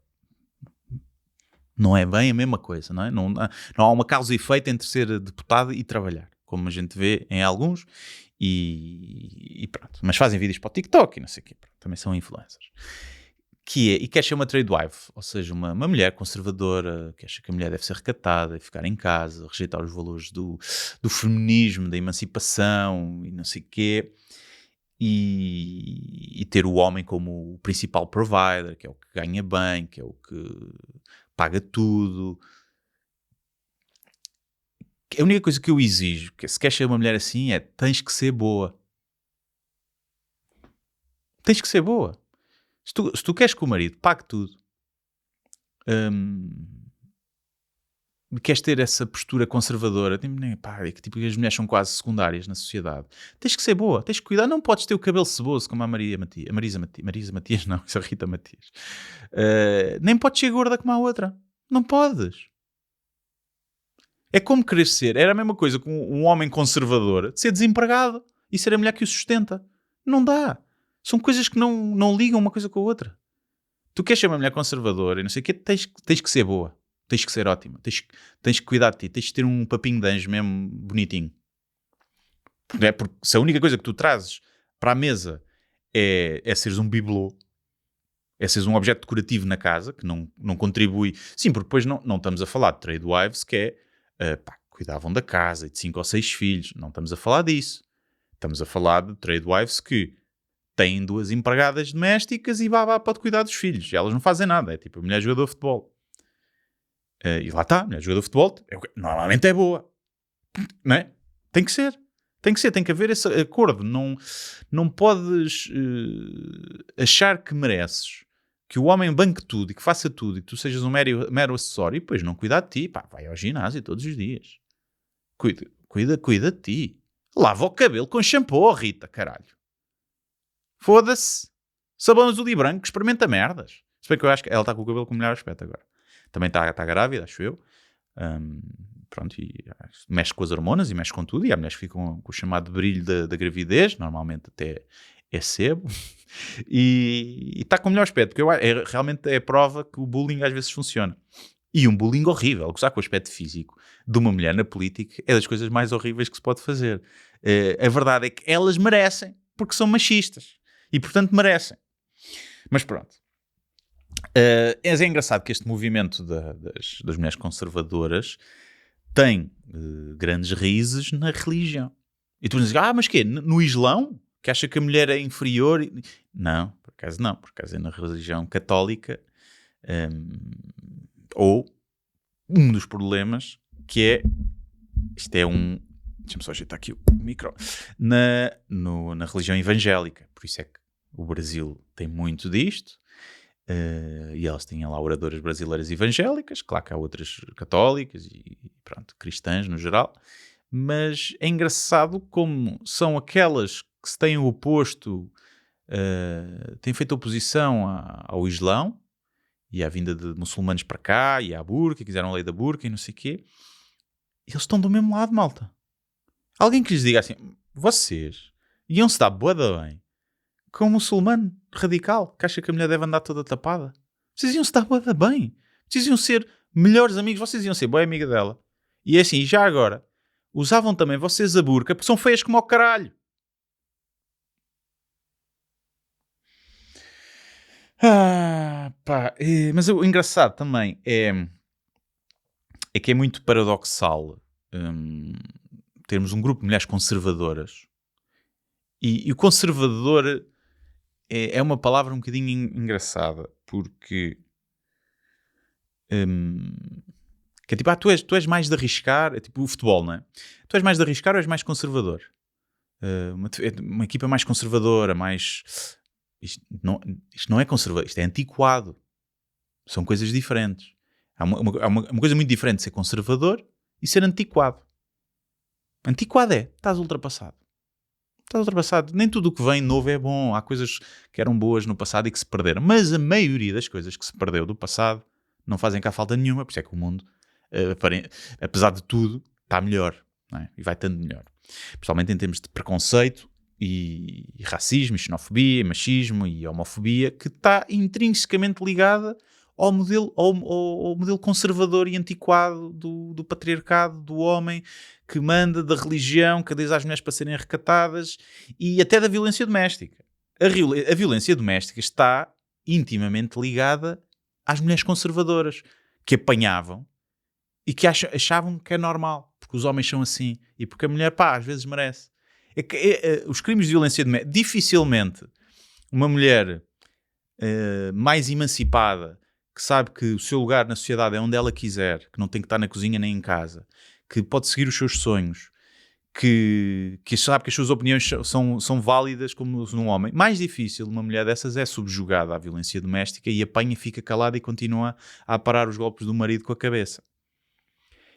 Não é bem a mesma coisa, não é? Não há uma causa e efeito entre ser deputado e trabalhar, como a gente vê em alguns, e pronto. Mas fazem vídeos para o TikTok e não sei o quê. Pronto. Também são influencers. E quer ser uma trade wife, ou seja, uma mulher conservadora, que acha que a mulher deve ser recatada e ficar em casa, rejeitar os valores do feminismo, da emancipação e não sei o quê, e ter o homem como o principal provider, que é o que ganha bem, que é o que paga tudo. A única coisa que eu exijo, que se queres ser uma mulher assim, tens que ser boa. Tens que ser boa. Se tu queres que o marido pague tudo, queres ter essa postura conservadora, tipo, as mulheres são quase secundárias na sociedade, tens que ser boa, tens que cuidar, não podes ter o cabelo ceboso como a Marisa Matias, não, isso é a Rita Matias. Nem podes ser gorda como a outra, não podes. É como querer ser, era a mesma coisa com um homem conservador, de ser desempregado e ser a mulher que o sustenta. Não dá. São coisas que não ligam uma coisa com a outra. Tu queres ser uma mulher conservadora e não sei o quê, tens que ser boa. Tens que ser ótima. Tens que cuidar de ti. Tens que ter um papinho de anjo mesmo bonitinho. Porque se a única coisa que tu trazes para a mesa é seres um bibelô, é seres um objeto decorativo na casa, que não contribui... Sim, porque depois não estamos a falar de trade wives, que cuidavam da casa e de 5 ou 6 filhos. Não estamos a falar disso. Estamos a falar de trade wives que têm 2 empregadas domésticas e pode cuidar dos filhos. E elas não fazem nada. É tipo a mulher jogador de futebol. E lá está, a mulher jogador de futebol normalmente é boa. Não é? Tem que ser. Tem que haver esse acordo. Não podes achar que mereces que o homem banque tudo e que faça tudo e que tu sejas um mero acessório e depois não cuidar de ti. Vai ao ginásio todos os dias. Cuida de ti. Lava o cabelo com shampoo, Rita, caralho. Foda-se. Sabão azul e branco, experimenta merdas. Se bem que eu acho que ela está com o cabelo com o melhor aspecto agora. Também está grávida, acho eu. Pronto, e mexe com as hormonas e mexe com tudo. E há mulheres que ficam com o chamado brilho da gravidez. Normalmente até é sebo. E está com o melhor aspecto. Porque realmente é prova que o bullying às vezes funciona. E um bullying horrível, gozar com o aspecto físico de uma mulher na política é das coisas mais horríveis que se pode fazer. A verdade é que elas merecem, porque são machistas. E, portanto, merecem. Mas pronto. É engraçado que este movimento das mulheres conservadoras tem grandes raízes na religião. E tu dizes, mas quê? No Islão? Que acha que a mulher é inferior? Não, por acaso não. Por acaso é na religião católica. Ou um dos problemas que é... Isto é um... Deixa-me só ajeitar aqui o micro. Na religião evangélica. Por isso é que o Brasil tem muito disto. E elas tinham lá oradoras brasileiras evangélicas. Claro que há outras católicas e pronto, cristãs no geral. Mas é engraçado como são aquelas que se têm oposto, têm feito oposição ao Islão e à vinda de muçulmanos para cá e à burca, quiseram a lei da burca e não sei o quê. Eles estão do mesmo lado, malta. Alguém que lhes diga assim, vocês iam-se dar bué da bem com um muçulmano radical que acha que a mulher deve andar toda tapada. Vocês iam-se dar bué da bem. Vocês iam ser melhores amigos. Vocês iam ser boa amiga dela. E é assim, e já agora, usavam também vocês a burca porque são feias como ao caralho. Mas o engraçado também é que é muito paradoxal termos um grupo de mulheres conservadoras e o conservador é uma palavra um bocadinho engraçada porque que é tipo, tu és mais de arriscar, é tipo o futebol, não é? Tu és mais de arriscar ou és mais conservador? Uma equipa mais conservadora, mais... Isto não é conservador, isto é antiquado. São coisas diferentes. Há uma coisa muito diferente de ser conservador e ser antiquado. Antiquado estás ultrapassado. Estás ultrapassado. Nem tudo o que vem novo é bom. Há coisas que eram boas no passado e que se perderam. Mas a maioria das coisas que se perdeu do passado não fazem cá falta nenhuma. Por isso é que o mundo, apesar de tudo, está melhor. Não é? E vai estando melhor. Principalmente em termos de preconceito e racismo, e xenofobia, e machismo e homofobia, que está intrinsecamente ligada ao modelo conservador e antiquado do patriarcado, do homem que manda, da religião, que diz às mulheres para serem recatadas e até da violência doméstica. A violência doméstica está intimamente ligada às mulheres conservadoras que apanhavam e que achavam que é normal, porque os homens são assim e porque a mulher, às vezes merece. Os crimes de violência doméstica, dificilmente uma mulher mais emancipada, que sabe que o seu lugar na sociedade é onde ela quiser, que não tem que estar na cozinha nem em casa, que pode seguir os seus sonhos, que sabe que as suas opiniões são válidas como num homem. Mais difícil, uma mulher dessas é subjugada à violência doméstica e apanha, fica calada e continua a parar os golpes do marido com a cabeça.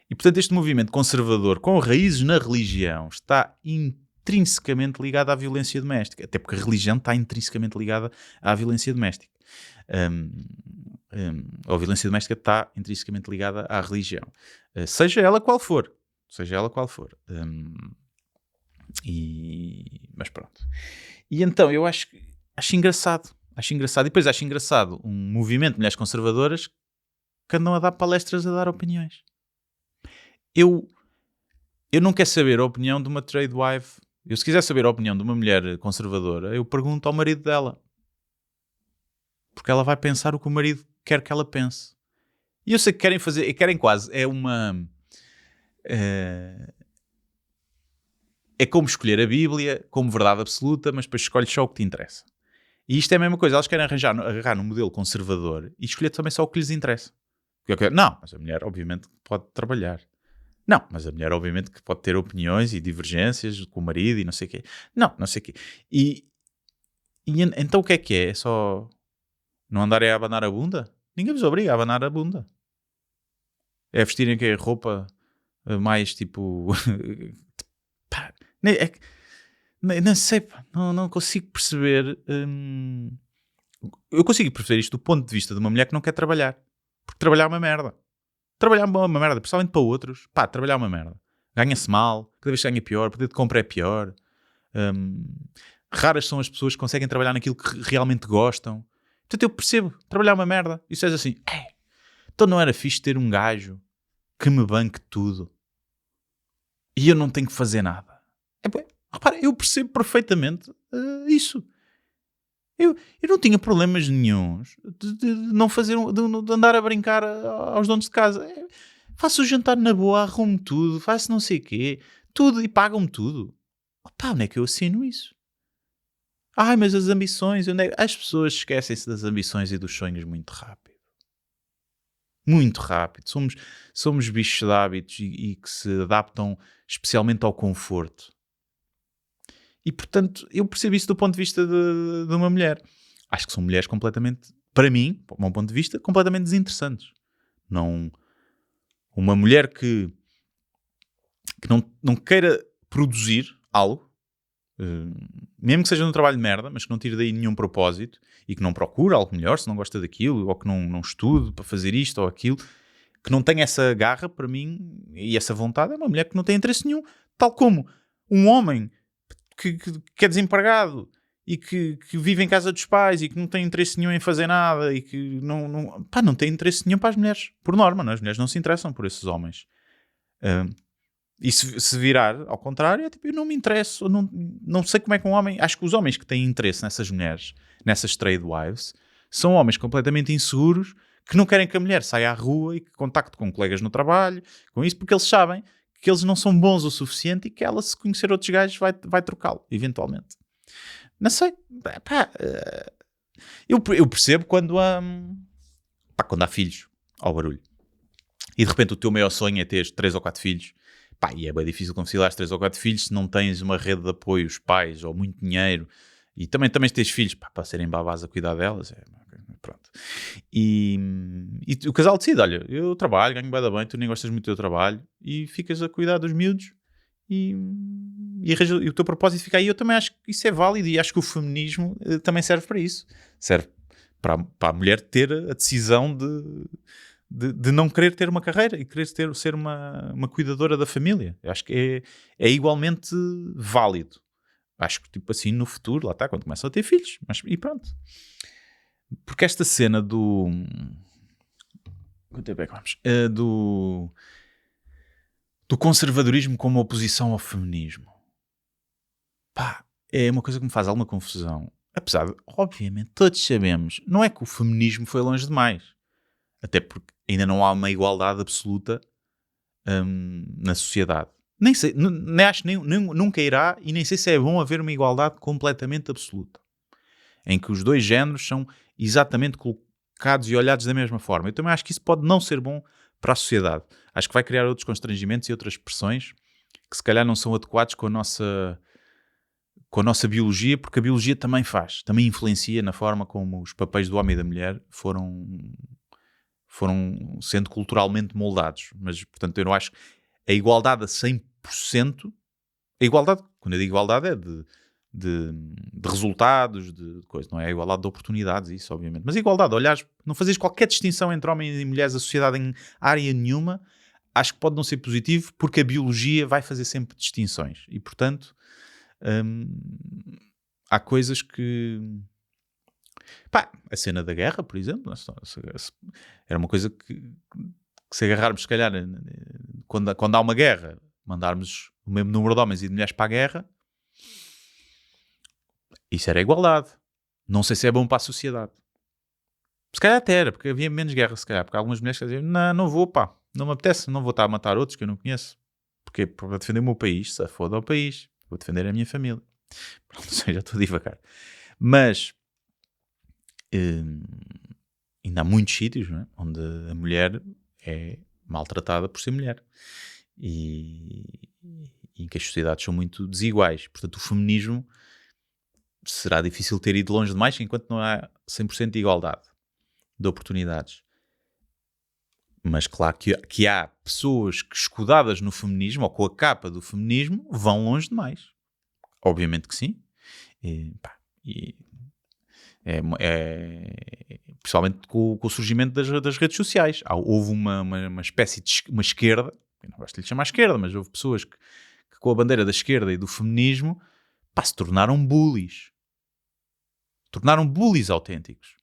E portanto este movimento conservador com raízes na religião está intrinsecamente ligado à violência doméstica, até porque a religião está intrinsecamente ligada à violência doméstica. A violência doméstica está intrinsecamente ligada à religião, seja ela qual for. Mas pronto. E então eu acho engraçado. E depois acho engraçado um movimento de mulheres conservadoras que andam a dar palestras, a dar opiniões. Eu não quero saber a opinião de uma trade wife. Se quiser saber a opinião de uma mulher conservadora, eu pergunto ao marido dela. Porque ela vai pensar o que o marido quer que ela pense. E eu sei que querem quase, é como escolher a Bíblia como verdade absoluta, mas depois escolhes só o que te interessa. E isto é a mesma coisa, elas querem agarrar num modelo conservador e escolher também só o que lhes interessa. Não, mas a mulher obviamente pode trabalhar. Não, mas a mulher obviamente que pode ter opiniões e divergências com o marido e não sei o quê. Não sei o quê. E então o que é? É só não andarem a abanar a bunda? Ninguém vos obriga a abanar a bunda. É vestirem que roupa mais tipo... não sei, não consigo perceber... Eu consigo perceber isto do ponto de vista de uma mulher que não quer trabalhar. Porque trabalhar é uma merda. Trabalhar é uma merda, principalmente para outros. Trabalhar é uma merda. Ganha-se mal, cada vez ganha pior, o poder de compra é pior. Raras são as pessoas que conseguem trabalhar naquilo que realmente gostam. Portanto, eu percebo, trabalhar é uma merda. E se és assim, Então não era fixe ter um gajo que me banque tudo e eu não tenho que fazer nada. Repara, eu percebo perfeitamente isso. Eu não tinha problemas nenhuns de não fazer, de andar a brincar aos donos de casa. Faço o jantar na boa, arrumo tudo, faço não sei o quê, tudo e pagam-me tudo. Onde é que eu assino isso? Ai, mas as ambições, as pessoas esquecem-se das ambições e dos sonhos muito rápido. Muito rápido. Somos bichos de hábitos e que se adaptam especialmente ao conforto. E, portanto, eu percebo isso do ponto de vista de uma mulher. Acho que são mulheres completamente, para mim, do meu ponto de vista, completamente desinteressantes. Não, uma mulher que não queira produzir algo, mesmo que seja um trabalho de merda, mas que não tire daí nenhum propósito e que não procure algo melhor se não gosta daquilo, ou que não estude para fazer isto ou aquilo, que não tenha essa garra, para mim, e essa vontade, é uma mulher que não tem interesse nenhum. Tal como um homem que é desempregado e que vive em casa dos pais e que não tem interesse nenhum em fazer nada e que não tem interesse nenhum para as mulheres, por norma, não? As mulheres não se interessam por esses homens. E se virar ao contrário, eu não me interesso, não sei como é que um homem... Acho que os homens que têm interesse nessas mulheres, nessas trade wives, são homens completamente inseguros que não querem que a mulher saia à rua e que contacte com colegas no trabalho, com isso, porque eles sabem que eles não são bons o suficiente e que ela, se conhecer outros gajos, vai trocá-lo, eventualmente. Não sei. Eu percebo quando há filhos ao barulho. E de repente o teu maior sonho é ter 3 ou 4 filhos. E é bem difícil conciliar 3 ou 4 filhos se não tens uma rede de apoio, os pais, ou muito dinheiro. E também se tens filhos para serem babás a cuidar delas. Pronto. E o casal decide, olha, eu trabalho, ganho bem, tu nem gostas muito do teu trabalho e ficas a cuidar dos miúdos e o teu propósito fica aí. Eu também acho que isso é válido e acho que o feminismo também serve para isso. Serve para a mulher ter a decisão de não querer ter uma carreira e querer ser uma cuidadora da família. Eu acho que é igualmente válido. Acho que tipo assim no futuro, lá está, quando começam a ter filhos, e pronto. Porque esta cena do... Quanto tempo é que vamos? Do conservadorismo como oposição ao feminismo. É uma coisa que me faz alguma confusão. Apesar de, obviamente, todos sabemos, não é que o feminismo foi longe demais. Até porque ainda não há uma igualdade absoluta na sociedade. Nem sei, nem acho que nunca irá, e nem sei se é bom haver uma igualdade completamente absoluta. Em que os dois géneros são exatamente colocados e olhados da mesma forma. Eu também acho que isso pode não ser bom para a sociedade. Acho que vai criar outros constrangimentos e outras pressões que se calhar não são adequados com a nossa biologia, porque a biologia também influencia na forma como os papéis do homem e da mulher foram sendo culturalmente moldados. Mas, portanto, eu não acho que a igualdade a 100%, a igualdade, quando eu digo igualdade, é de resultados, de coisa, não é a igualdade de oportunidades, isso obviamente, mas a igualdade, olhares, não fazeres qualquer distinção entre homens e mulheres, a sociedade em área nenhuma, acho que pode não ser positivo, porque a biologia vai fazer sempre distinções e portanto há coisas que a cena da guerra, por exemplo, era uma coisa que se agarrarmos, se calhar, quando há uma guerra, mandarmos o mesmo número de homens e de mulheres para a guerra, isso era igualdade. Não sei se é bom para a sociedade. Se calhar até era, porque havia menos guerra, se calhar, porque algumas mulheres diziam, não vou, não me apetece, não vou estar a matar outros que eu não conheço. Porque para defender o meu país, se foda ao país, vou defender a minha família. Pronto, já estou a divagar. Mas ainda há muitos sítios, não é? Onde a mulher é maltratada por ser mulher. E em que as sociedades são muito desiguais. Portanto, o feminismo será difícil ter ido longe demais enquanto não há 100% de igualdade de oportunidades. Mas claro que há pessoas que, escudadas no feminismo ou com a capa do feminismo, vão longe demais. Obviamente que sim. Principalmente com o surgimento das redes sociais. Houve uma espécie de uma esquerda, eu não gosto de lhe chamar esquerda, mas houve pessoas que com a bandeira da esquerda e do feminismo se tornaram bullies. Tornaram bullies autênticos.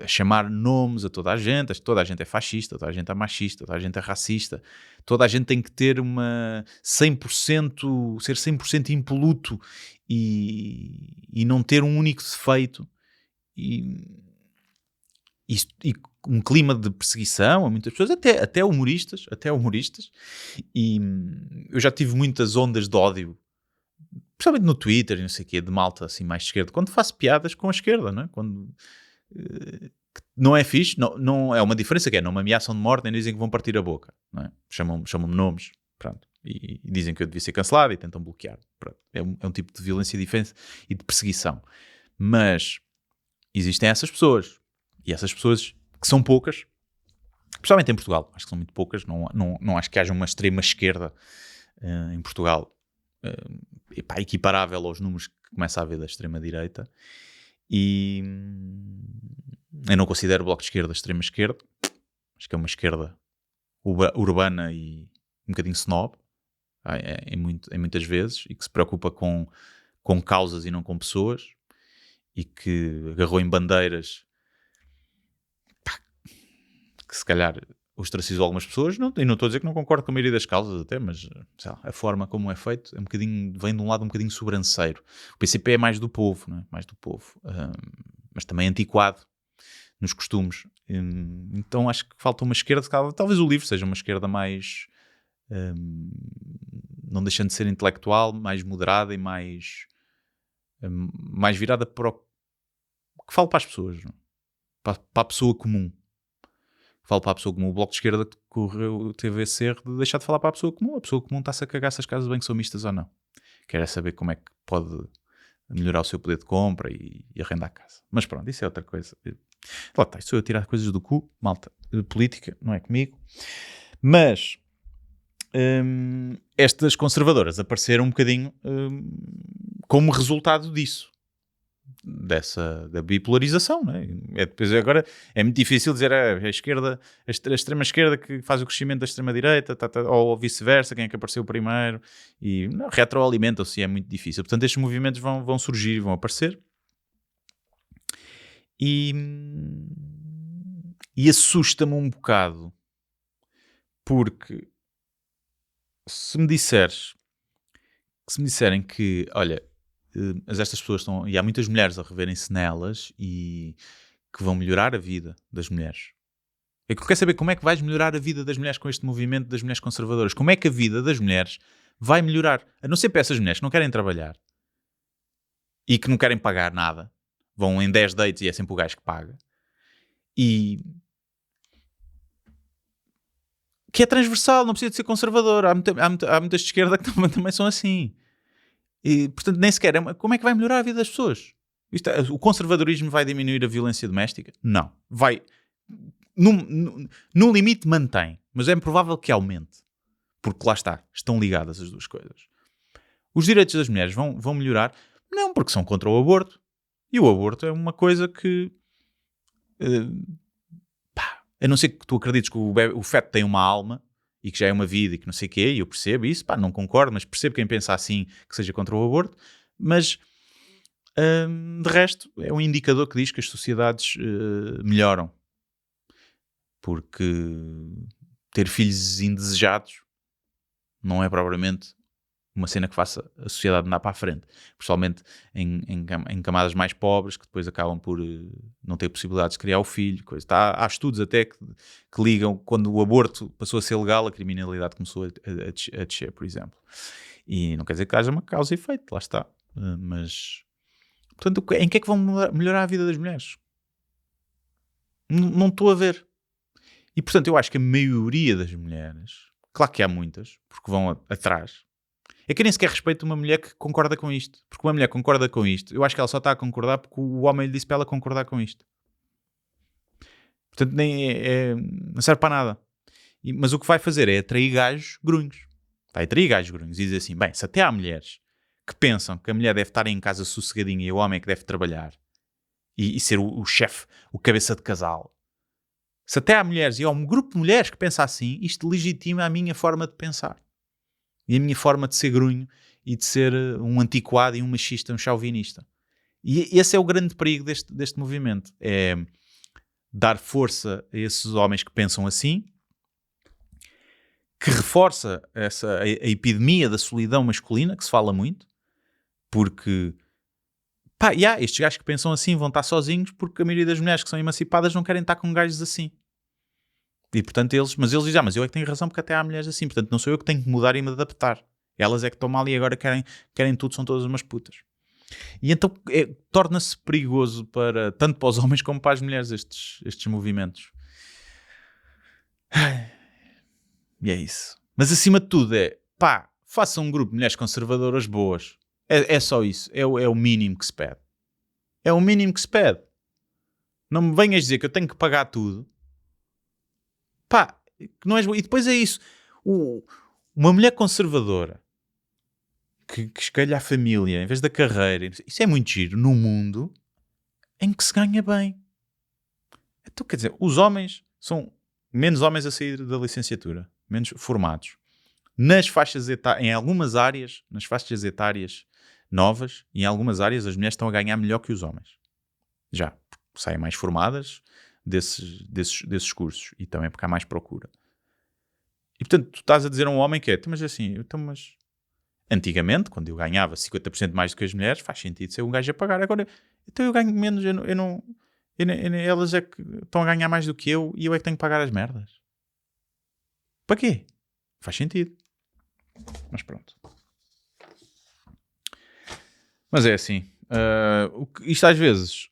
a chamar nomes a toda a gente é fascista, toda a gente é machista, toda a gente é racista, toda a gente tem que ter uma 100%, ser 100% impoluto e não ter um único defeito e um clima de perseguição a muitas pessoas, até humoristas, e eu já tive muitas ondas de ódio, principalmente no Twitter e não sei o quê, de malta assim mais de esquerda, quando faço piadas com a esquerda, não é? Quando não é fixe, não é uma diferença que é, não me ameaçam de morte nem dizem que vão partir a boca, não é? Chamam-me nomes, pronto, e dizem que eu devia ser cancelado e tentam bloquear, pronto. É um tipo de violência e de perseguição, mas existem essas pessoas, e essas pessoas que são poucas, principalmente em Portugal, acho que são muito poucas, não acho que haja uma extrema esquerda em Portugal equiparável aos números que começa a haver da extrema-direita, e eu não considero o Bloco de Esquerda extrema-esquerda, acho que é uma esquerda urbana e um bocadinho snob, em muitas vezes, e que se preocupa com causas e não com pessoas, e que agarrou em bandeiras que se calhar ostracizou algumas pessoas, e não estou a dizer que não concordo com a maioria das causas até, mas sei lá, a forma como é feito é vem de um lado um bocadinho sobranceiro. O PCP é mais do povo, não é? Mais do povo, mas também antiquado nos costumes. Então acho que falta uma esquerda, talvez o LIVRE seja uma esquerda mais, não deixando de ser intelectual, mais moderada e mais virada para o que falo para as pessoas, não? Para a pessoa comum. Falo para a pessoa comum. O Bloco de Esquerda teve esse erro de deixar de falar para a pessoa comum. A pessoa comum está-se a cagar se as casas de banho são mistas ou não. Quer saber como é que pode melhorar o seu poder de compra e arrendar a casa. Mas pronto, isso é outra coisa. Lá está, sou eu a tirar coisas do cu, malta. Política, não é comigo. Mas estas conservadoras apareceram um bocadinho como resultado disso. Da bipolarização, não é? Depois agora é muito difícil dizer a esquerda, a extrema-esquerda que faz o crescimento da extrema-direita, ou vice-versa, quem é que apareceu primeiro, e retroalimentam-se, é muito difícil. Portanto, estes movimentos vão surgir, vão aparecer, e assusta-me um bocado, porque se me disserem que, olha, estas pessoas estão, e há muitas mulheres a reverem-se nelas e que vão melhorar a vida das mulheres. É que eu quero saber como é que vais melhorar a vida das mulheres com este movimento das mulheres conservadoras. Como é que a vida das mulheres vai melhorar? A não ser para essas mulheres que não querem trabalhar e que não querem pagar nada. Vão em 10 dates e é sempre o gajo que paga. E que é transversal, não precisa de ser conservador. Há muitas de esquerda que também são assim. E, portanto, nem sequer como é que vai melhorar a vida das pessoas? O conservadorismo vai diminuir a violência doméstica? Não. Vai, no limite mantém, mas é provável que aumente, porque lá está, estão ligadas as duas coisas. Os direitos das mulheres vão melhorar? Não, porque são contra o aborto, e o aborto é uma coisa que a não ser que tu acredites que o feto tem uma alma e que já é uma vida e que não sei o quê, e eu percebo isso, não concordo, mas percebo quem pensa assim que seja contra o aborto, mas de resto é um indicador que diz que as sociedades melhoram, porque ter filhos indesejados não é propriamente uma cena que faça a sociedade andar para a frente, principalmente em camadas mais pobres que depois acabam por não ter possibilidades de criar o filho. Há estudos até que ligam, quando o aborto passou a ser legal, a criminalidade começou a descer, por exemplo. E não quer dizer que haja uma causa e efeito, lá está. Mas, portanto, em que é que vão melhorar a vida das mulheres? Não estou a ver. E, portanto, eu acho que a maioria das mulheres, claro que há muitas, porque vão atrás, é que eu nem sequer respeito uma mulher que concorda com isto. Porque uma mulher concorda com isto, eu acho que ela só está a concordar porque o homem lhe disse para ela concordar com isto. Portanto, não serve para nada. Mas o que vai fazer é atrair gajos grunhos. Vai atrair gajos grunhos e dizer assim, bem, se até há mulheres que pensam que a mulher deve estar em casa sossegadinha e o homem é que deve trabalhar e ser o chefe, o cabeça de casal. Se até há mulheres e há um grupo de mulheres que pensa assim, isto legitima a minha forma de pensar. E a minha forma de ser grunho e de ser um antiquado e um machista, um chauvinista. E esse é o grande perigo deste movimento. É dar força a esses homens que pensam assim, que reforça a epidemia da solidão masculina, que se fala muito, porque estes gajos que pensam assim vão estar sozinhos porque a maioria das mulheres que são emancipadas não querem estar com gajos assim. E portanto eles dizem, mas eu é que tenho razão porque até há mulheres assim, portanto não sou eu que tenho que mudar e me adaptar. Elas é que estão mal e agora querem tudo, são todas umas putas. E então torna-se perigoso tanto para os homens como para as mulheres estes movimentos. E é isso. Mas acima de tudo façam um grupo de mulheres conservadoras boas. É só isso. É o mínimo que se pede. É o mínimo que se pede. Não me venhas dizer que eu tenho que pagar tudo. Que não és bom. E depois é isso. Uma mulher conservadora que escolha a família em vez da carreira. Isso é muito giro num mundo em que se ganha bem. Então, quer dizer, os homens são menos homens a sair da licenciatura, menos formados. Nas faixas etárias, em algumas áreas, nas faixas etárias novas, e em algumas áreas as mulheres estão a ganhar melhor que os homens. Já, saem mais formadas desses cursos e também porque há mais procura. E portanto, tu estás a dizer a um homem que mas assim, mas antigamente, quando eu ganhava 50% mais do que as mulheres, faz sentido ser um gajo a pagar. Agora, então eu ganho menos, elas é que estão a ganhar mais do que eu e eu é que tenho que pagar as merdas. Para quê? Faz sentido. Mas pronto. Mas é assim. Isto às vezes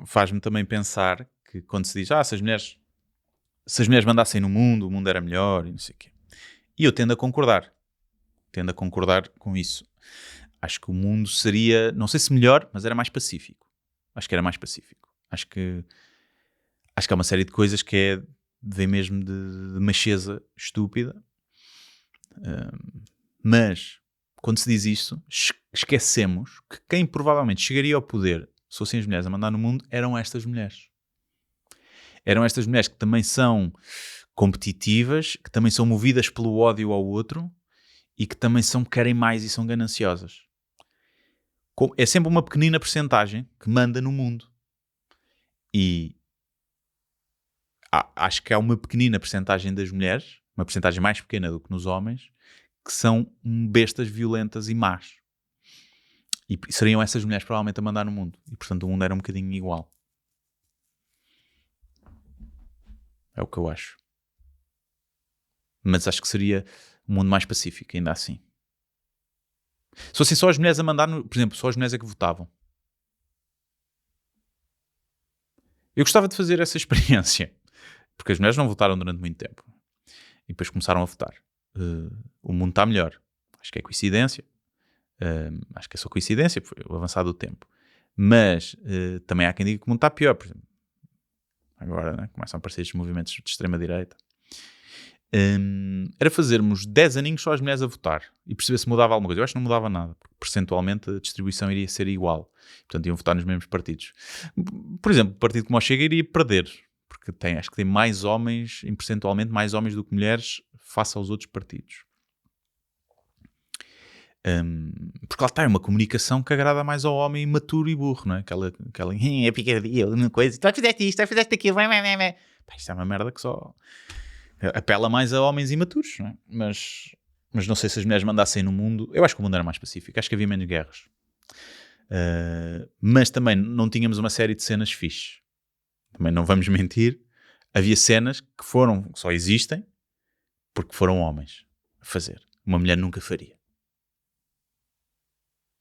faz-me também pensar que quando se diz se as mulheres mandassem no mundo, o mundo era melhor e não sei o quê. E eu tendo a concordar com isso. Acho que o mundo seria, não sei se melhor, mas era mais pacífico. Acho que era mais pacífico. Acho que há uma série de coisas que vem mesmo de macheza estúpida. Mas quando se diz isso, esquecemos que quem provavelmente chegaria ao poder se fossem as mulheres a mandar no mundo eram estas mulheres. Eram estas mulheres que também são competitivas, que também são movidas pelo ódio ao outro e que também querem mais e são gananciosas. É sempre uma pequenina percentagem que manda no mundo. E acho que há uma pequenina percentagem das mulheres, uma percentagem mais pequena do que nos homens, que são bestas violentas e más. E seriam essas mulheres provavelmente a mandar no mundo. E portanto o mundo era um bocadinho igual. É o que eu acho. Mas acho que seria um mundo mais pacífico, ainda assim. Se fossem só as mulheres a mandar, por exemplo, só as mulheres é que votavam. Eu gostava de fazer essa experiência. Porque as mulheres não votaram durante muito tempo. E depois começaram a votar. O mundo está melhor. Acho que é coincidência. Acho que é só coincidência, foi o avançar do tempo. Mas também há quem diga que o mundo está pior. Por exemplo. Agora, né, começam a aparecer estes movimentos de extrema-direita. Era fazermos 10 aninhos só as mulheres a votar e perceber se mudava alguma coisa. Eu acho que não mudava nada, porque percentualmente a distribuição iria ser igual. Portanto, iam votar nos mesmos partidos. Por exemplo, o partido como o Chega iria perder, porque acho que tem mais homens, percentualmente mais homens do que mulheres face aos outros partidos. Porque lá está, é uma comunicação que agrada mais ao homem maturo e burro, não é? Aquela é picardia, uma coisa, tu fizeste isto, tu fizeste aquilo, isto é uma merda que só apela mais a homens imaturos, não é? Mas não sei se as mulheres mandassem no mundo. Eu acho que o mundo era mais pacífico, acho que havia menos guerras, mas também não tínhamos uma série de cenas fixe. Também não vamos mentir, havia cenas que só existem porque foram homens a fazer. Uma mulher nunca faria.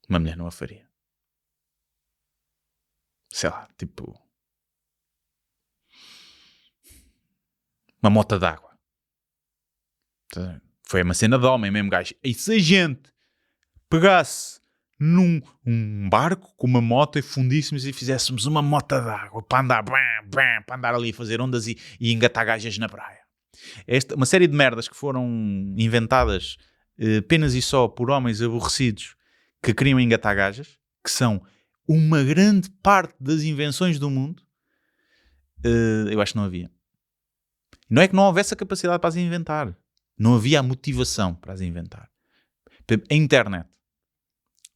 Uma mulher não a faria. Sei lá, tipo uma mota d'água. Foi uma cena de homem mesmo, gajo. E se a gente pegasse num barco com uma moto e fundíssemos e fizéssemos uma mota d'água para andar ali a fazer ondas e engatar gajas na praia. Uma série de merdas que foram inventadas apenas e só por homens aborrecidos que queriam engatar gajas, que são uma grande parte das invenções do mundo, eu acho que não havia. Não é que não houvesse a capacidade para as inventar. Não havia a motivação para as inventar.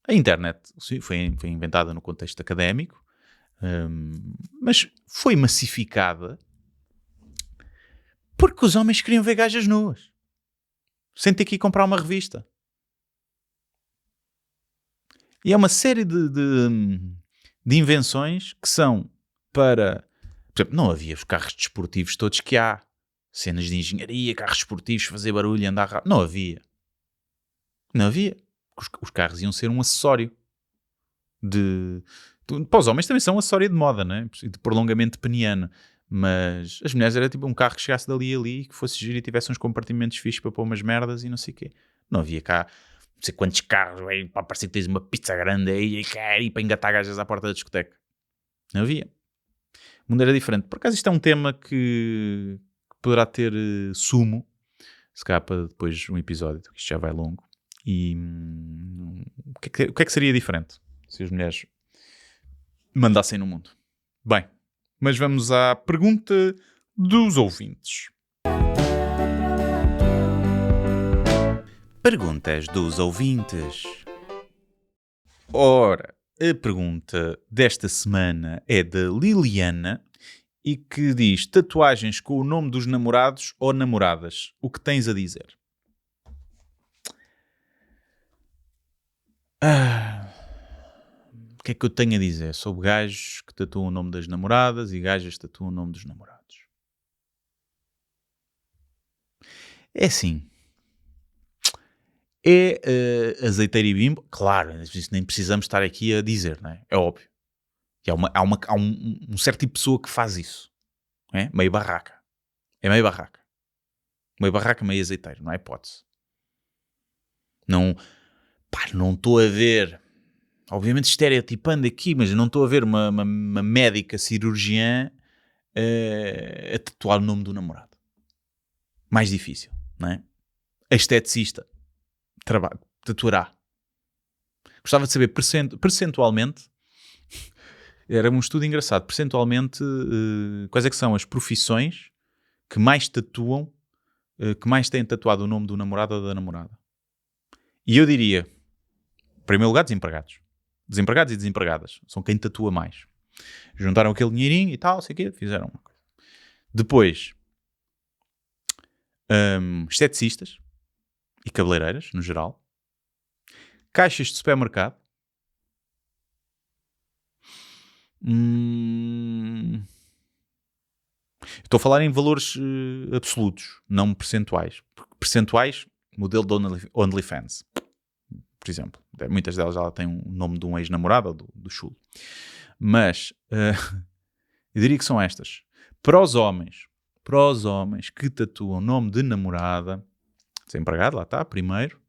A internet sim, foi inventada no contexto académico, Mas foi massificada porque os homens queriam ver gajas nuas sem ter que ir comprar uma revista. E é uma série de invenções que são para... Por exemplo, não havia os carros desportivos todos que há. Cenas de engenharia, carros desportivos, fazer barulho e andar rápido. Não havia. Não havia. Os carros iam ser um acessório. Para os homens também são um acessório de moda, né? De prolongamento peniano. Mas as mulheres era tipo um carro que chegasse dali a ali, que fosse giro e tivesse uns compartimentos fixos para pôr umas merdas e não sei o quê. Não havia cá não sei quantos carros, para parecer que tens uma pizza grande aí e para engatar gajas à porta da discoteca. Não havia. O mundo era diferente. Por acaso isto é um tema que poderá ter sumo, se calhar para depois um episódio, que isto já vai longo. E o que é que seria diferente se as mulheres mandassem no mundo? Bem, mas vamos à pergunta dos ouvintes. Perguntas dos ouvintes. Ora, a pergunta desta semana é da Liliana e que diz: tatuagens com o nome dos namorados ou namoradas? O que tens a dizer? O que é que eu tenho a dizer sobre gajos que tatuam o nome das namoradas e gajas que tatuam o nome dos namorados? É assim. É azeiteiro e bimbo? Claro, isso nem precisamos estar aqui a dizer, não é? É óbvio. E há um certo tipo de pessoa que faz isso. Não é? Meio barraca. É meio barraca. Meio barraca, meio azeiteiro. Não há hipótese. Não estou a ver... Obviamente estereotipando aqui, mas não estou a ver uma médica cirurgiã a tatuar o nome do namorado. Mais difícil, não é? A esteticista tatuará. Gostava de saber percentualmente, era um estudo engraçado, percentualmente quais é que são as profissões que mais tatuam, que mais têm tatuado o nome do namorado ou da namorada. E eu diria, em primeiro lugar, desempregados. Desempregados e desempregadas. São quem tatua mais. Juntaram aquele dinheirinho e tal, sei o quê, fizeram uma coisa. Depois, esteticistas e cabeleireiras, no geral. Caixas de supermercado. Estou a falar em valores absolutos, não percentuais. Porque percentuais, modelo de OnlyFans, por exemplo. Muitas delas já têm o nome de um ex-namorado ou do chulo. Mas eu diria que são estas. Para os homens que tatuam nome de namorada, desempregado, lá está, primeiro.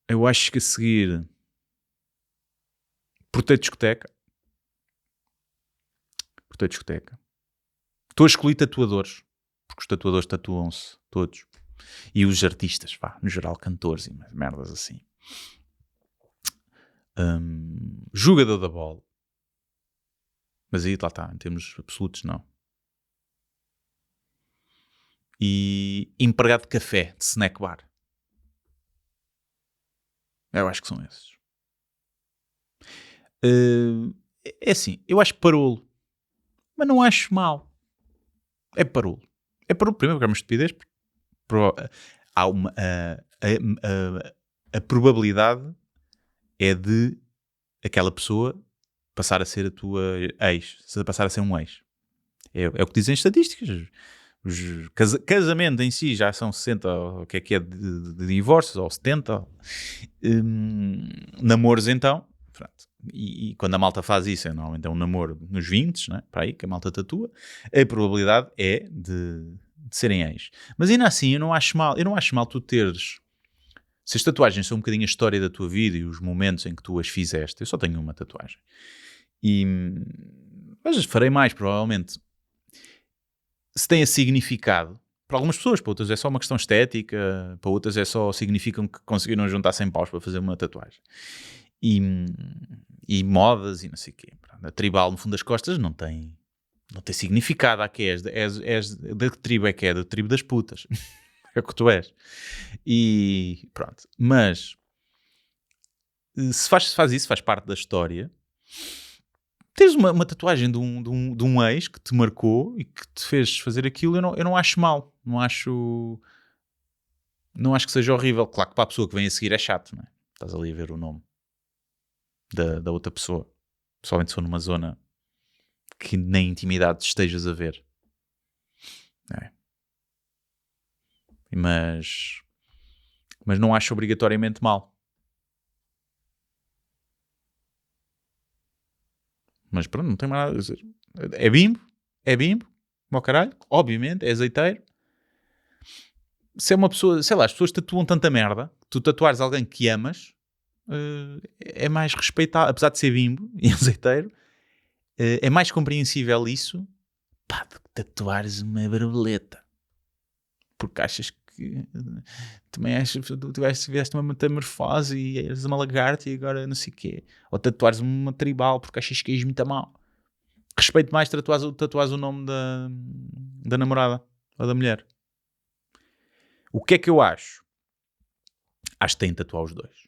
Eu acho que a seguir porteiro de discoteca. Estou a escolher tatuadores, porque os tatuadores tatuam-se todos. E os artistas, no geral cantores e merdas assim. Jogador da bola. Mas aí lá está, em termos absolutos não. E empregado de café, de snack bar. Eu acho que são esses. É assim, eu acho parolo. Mas não acho mal. É parolo. É parolo primeiro porque é uma estupidez. Há a probabilidade é de aquela pessoa passar a ser a tua ex. Passar a ser um ex. É o que dizem as estatísticas. Casamento em si já são 60, o que é de divórcios, ou 70. Namoros então, pronto. E quando a malta faz isso, normalmente é um namoro nos 20, né? Para aí, que a malta tatua, a probabilidade é de serem ex. Mas ainda assim, eu não acho mal tu teres... Se as tatuagens são um bocadinho a história da tua vida e os momentos em que tu as fizeste, eu só tenho uma tatuagem. Mas farei mais, provavelmente. Se tem a significado, para algumas pessoas, para outras é só uma questão estética, para outras é só significam que conseguiram juntar 100 paus para fazer uma tatuagem. E modas e não sei o quê. A tribal, no fundo das costas, não tem significado. Há que és da que tribo é que é? Da tribo das putas. É o que tu és. E pronto. Mas se faz isso, faz parte da história. Teres uma tatuagem de um ex que te marcou e que te fez fazer aquilo, eu não acho mal. Não acho que seja horrível. Claro que para a pessoa que vem a seguir é chato, não é? Estás ali a ver o nome da outra pessoa. Principalmente se for numa zona que nem intimidade estejas a ver. É. Mas não acho obrigatoriamente mal. Mas pronto, não tem mais nada a dizer. É bimbo, como ao caralho, obviamente, é azeiteiro. Se é uma pessoa, sei lá, as pessoas tatuam tanta merda, tu tatuares alguém que amas, é mais respeitável, apesar de ser bimbo e azeiteiro, é mais compreensível isso, pá, de tatuares uma borboleta. Porque achas que também achas que tu tiveste uma metamorfose e eras uma lagarta e agora não sei o quê. Ou tatuares uma tribal porque achas que és muito mal. Respeito mais tatuares o nome da namorada ou da mulher. O que é que eu acho? Acho que tem de tatuar os dois.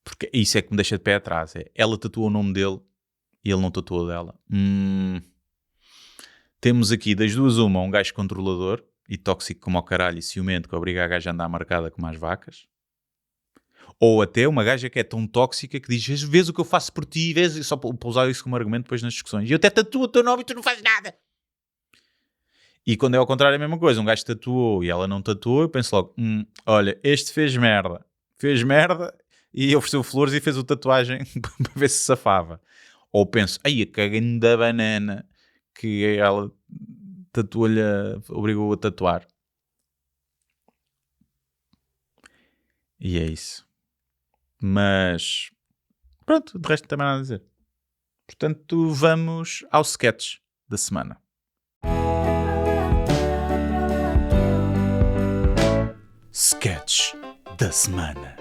Porque isso é que me deixa de pé atrás. Ela tatuou o nome dele e ele não tatuou dela. Temos aqui das duas uma, um gajo controlador e tóxico como ao caralho e ciumento que obriga a gaja a andar marcada como as vacas. Ou até uma gaja que é tão tóxica que diz, vês o que eu faço por ti, vês, só para usar isso como argumento depois nas discussões. E eu até tatuo o teu nome e tu não fazes nada. E quando é ao contrário é a mesma coisa. Um gajo tatuou e ela não tatuou, eu penso logo, olha, este fez merda e ofereceu flores e fez a tatuagem para ver se safava. Ou penso, ai, a caguei da banana que ela tatuou-lhe, obrigou a tatuar. E é isso. Mas pronto, de resto não tem mais nada a dizer. Portanto, vamos ao sketch da semana. Sketch da semana.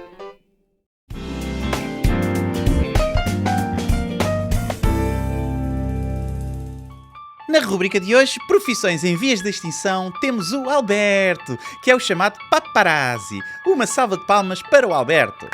Na rubrica de hoje, profissões em vias de extinção, temos o Alberto, que é o chamado paparazzi. Uma salva de palmas para o Alberto.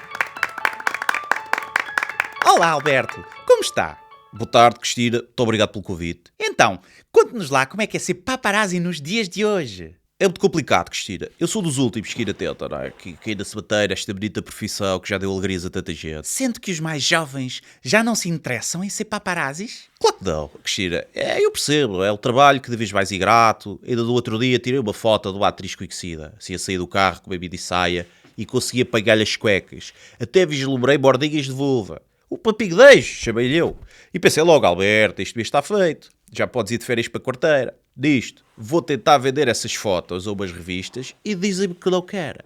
Olá, Alberto. Como está? Boa tarde, Cristina. Muito obrigado pelo convite. Então, conte-nos lá como é que é ser paparazzi nos dias de hoje. É muito complicado, Cristina. Eu sou dos últimos que ainda tenta, não é? Que ainda se bater esta bonita profissão que já deu alegrias a tanta gente. Sendo que os mais jovens já não se interessam em ser paparazzis? Claro que não, Cristina. Eu percebo. É o trabalho cada vez mais ingrato. Ainda do outro dia tirei uma foto de uma atriz conhecida. Assim, a sair do carro com uma mini saia e consegui apagar-lhe as cuecas. Até vislumbrei bordinhas de vulva. O papinho deixo, chamei-lhe eu. E pensei logo, Alberto, isto mês está feito. Já podes ir de férias para a quarteira. Disto, vou tentar vender essas fotos a umas revistas e dizem-me que não quero.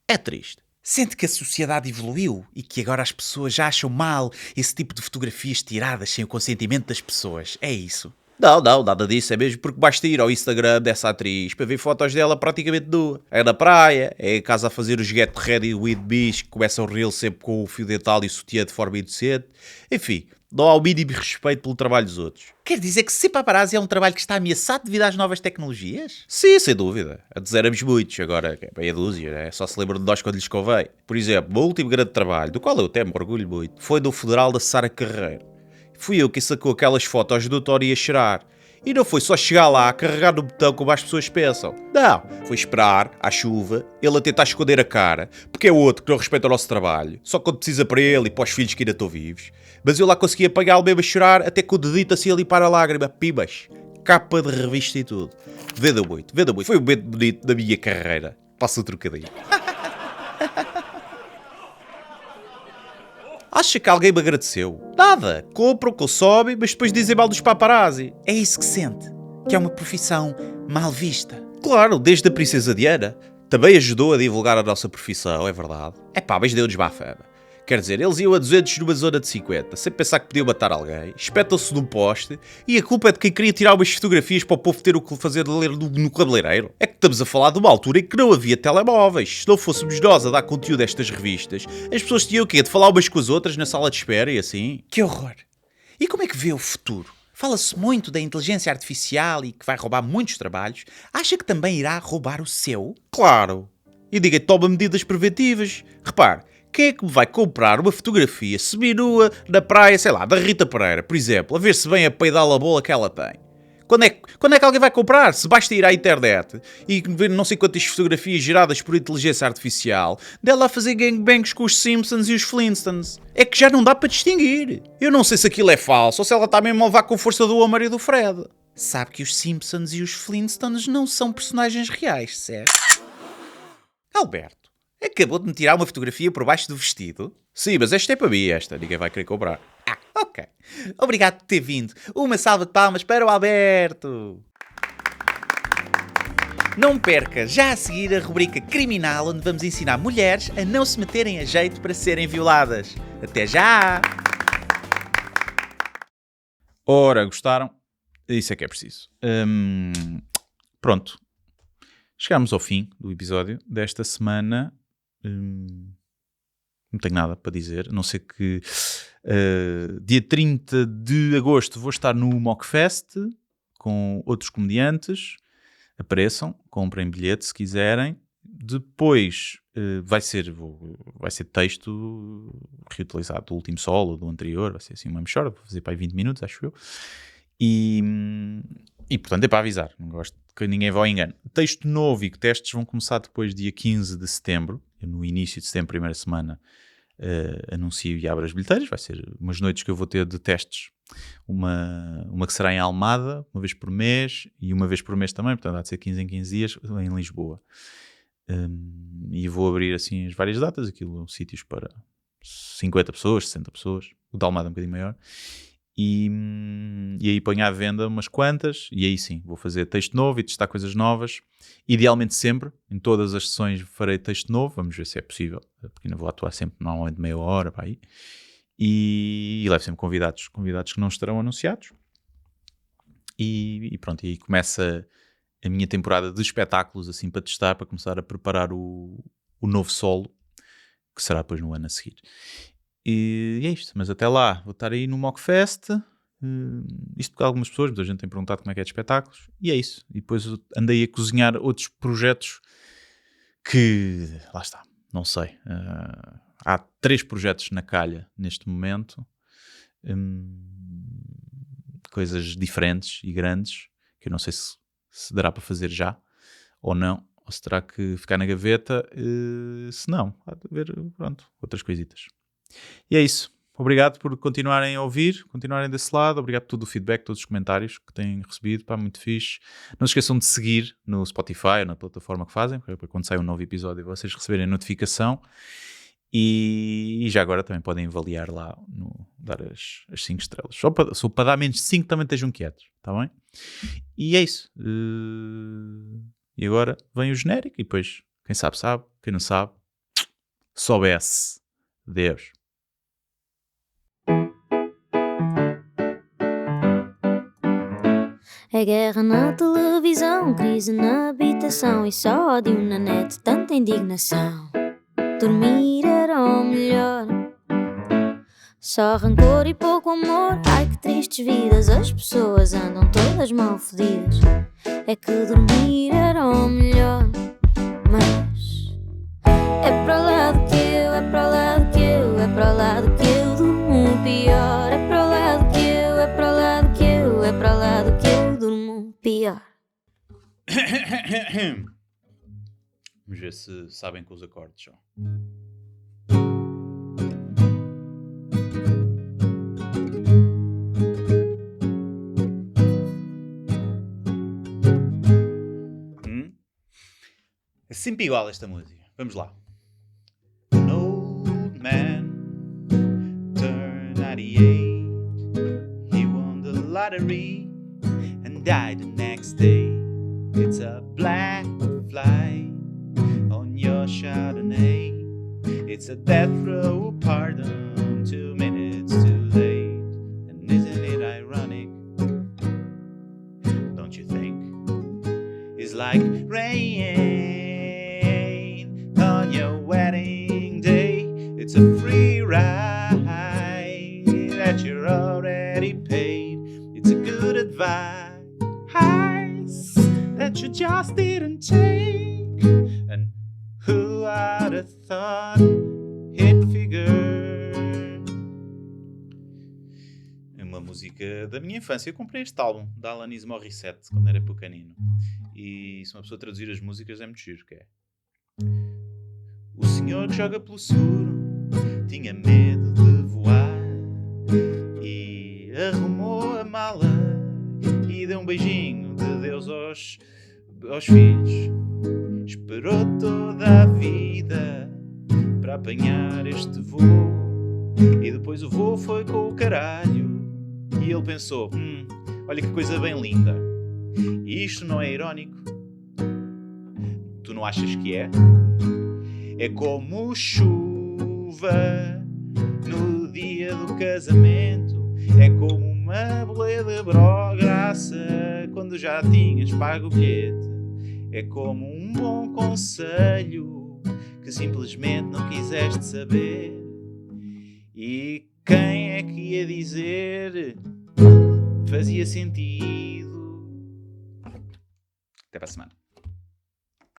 É triste. Sente que a sociedade evoluiu e que agora as pessoas já acham mal esse tipo de fotografias tiradas sem o consentimento das pessoas. É isso? Não, nada disso. É mesmo porque basta ir ao Instagram dessa atriz para ver fotos dela praticamente nua. É na praia, é em casa a fazer os get ready with bees que começam a rir sempre com o fio dental e o sutiã de forma inocente. Enfim, não há o mínimo respeito pelo trabalho dos outros. Quer dizer que ser paparazzi é um trabalho que está ameaçado devido às novas tecnologias? Sim, sem dúvida. Antes éramos muitos, agora é meia dúzia, né? Só se lembram de nós quando lhes convém. Por exemplo, o meu último grande trabalho, do qual eu até me orgulho muito, foi no funeral da Sara Carreiro. Fui eu quem sacou aquelas fotos do Tony a chorar. E não foi só chegar lá, carregar no botão como as pessoas pensam. Não, foi esperar, à chuva, ele a tentar esconder a cara, porque é outro que não respeita o nosso trabalho, só quando precisa para ele e para os filhos que ainda estão vivos. Mas eu lá consegui apanhá-lo mesmo a chorar, até com o dedito assim a limpar a lágrima. Pibas, capa de revista e tudo. Venda muito. Foi um momento bonito da minha carreira. Passa o trocadilho. Acha que alguém me agradeceu? Nada. Compram, consomem, mas depois dizem mal dos paparazzi. É isso que sente? Que é uma profissão mal vista? Claro, desde a Princesa Diana. Também ajudou a divulgar a nossa profissão, é verdade. Mas deu-nos má fama. Quer dizer, eles iam a 200 numa zona de 50, sem pensar que podiam matar alguém, espetam-se num poste e a culpa é de quem queria tirar umas fotografias para o povo ter o que fazer de ler no cabeleireiro. É que estamos a falar de uma altura em que não havia telemóveis. Se não fôssemos nós a dar conteúdo a estas revistas, as pessoas tinham o quê? De falar umas com as outras na sala de espera e assim? Que horror! E como é que vê o futuro? Fala-se muito da inteligência artificial e que vai roubar muitos trabalhos. Acha que também irá roubar o seu? Claro! E diga, toma medidas preventivas. Repare, Quem é que me vai comprar uma fotografia seminua na praia, sei lá, da Rita Pereira, por exemplo, a ver se vem a peidar a bola que ela tem? Quando é que alguém vai comprar? Se basta ir à internet e ver não sei quantas fotografias geradas por inteligência artificial dela a fazer gangbangs com os Simpsons e os Flintstones. É que já não dá para distinguir. Eu não sei se aquilo é falso ou se ela está mesmo a levar com força do Homer e do Fred. Sabe que os Simpsons e os Flintstones não são personagens reais, certo? Alberto, acabou de me tirar uma fotografia por baixo do vestido? Sim, mas esta é para mim, ninguém vai querer comprar. Ok. Obrigado por ter vindo. Uma salva de palmas para o Alberto. Não perca já a seguir a rubrica criminal, onde vamos ensinar mulheres a não se meterem a jeito para serem violadas. Até já! Ora, gostaram? Isso é que é preciso. Pronto. Chegámos ao fim do episódio desta semana. Não tenho nada para dizer, a não ser que dia 30 de agosto vou estar no Mockfest com outros comediantes. Apareçam, comprem bilhete se quiserem. Depois vai ser texto reutilizado do último solo, do anterior, vai ser assim uma mexora, vou fazer para aí 20 minutos, acho eu. E portanto é para avisar, não gosto que ninguém vá ao engano. Texto novo e que testes vão começar depois dia 15 de setembro. No início de setembro, primeira semana, anuncio e abro as bilheteiras. Vai ser umas noites que eu vou ter de testes. Uma que será em Almada, uma vez por mês, e uma vez por mês também, portanto há de ser 15 em 15 dias, em Lisboa. E vou abrir assim as várias datas, aquilo sítios para 50 pessoas, 60 pessoas, o de Almada é um bocadinho maior. E aí ponho à venda umas quantas, e aí sim, vou fazer texto novo e testar coisas novas. Idealmente sempre, em todas as sessões farei texto novo, vamos ver se é possível, porque ainda vou atuar sempre normalmente meia hora para aí. E levo sempre convidados que não estarão anunciados. E pronto, e aí começa a minha temporada de espetáculos assim para testar, para começar a preparar o novo solo, que será depois no ano a seguir. E é isto, mas até lá vou estar aí no Mockfest, isto porque algumas pessoas, muita gente tem perguntado como é que é de espetáculos, e é isso. E depois andei a cozinhar outros projetos que, lá está, não sei, há 3 projetos na calha neste momento, coisas diferentes e grandes, que eu não sei se dará para fazer já ou não, ou se terá que ficar na gaveta, se não, há de haver, pronto, outras coisitas. E é isso. Obrigado por continuarem a ouvir, continuarem desse lado. Obrigado por todo o feedback, todos os comentários que têm recebido. Pá, muito fixe. Não se esqueçam de seguir no Spotify ou na plataforma que fazem, para quando sai um novo episódio vocês receberem a notificação. E já agora também podem avaliar lá, dar as 5 estrelas. Só para dar menos de 5 também estejam quietos, está bem? E é isso. E agora vem o genérico e depois, quem sabe, quem não sabe, soubesse. Deus. É guerra na televisão, crise na habitação e só ódio na net, tanta indignação. Dormir era o melhor, só rancor e pouco amor. Ai que tristes vidas, as pessoas andam todas mal fodidas. É que dormir era o melhor, mas é para lá do que eu, é para lá do que eu, é para lá do que eu durmo pior. É para lá do que eu, é para lá do que eu, é para lá do que eu durmo pior. Vamos ver se sabem com os acordes só. É sempre igual esta música. Vamos lá. An old man turned 98. He won the lottery and died the next day. It's a black fly on your Chardonnay. It's a death row pardon, 2 minutes too late. And isn't it ironic? Don't you think? It's like rain on your wedding day. It's a free ride that you're already paid. It's a good advice that you just didn't take. And who would have thought it música da minha infância. Eu comprei este álbum da Alanis Morissette quando era pequenino. E se uma pessoa traduzir as músicas é muito giro, que é: o senhor que joga pelo seguro tinha medo de voar e arrumou a mala e deu um beijinho de Deus aos filhos. Esperou toda a vida para apanhar este voo e depois o voo foi com o caralho. E ele pensou, olha que coisa bem linda. E isto não é irónico? Tu não achas que é? É como chuva no dia do casamento. É como uma boleia de brograça quando já tinhas pago o bilhete. É como um bom conselho que simplesmente não quiseste saber. E quem é que ia dizer? Fazia sentido. Até para a semana.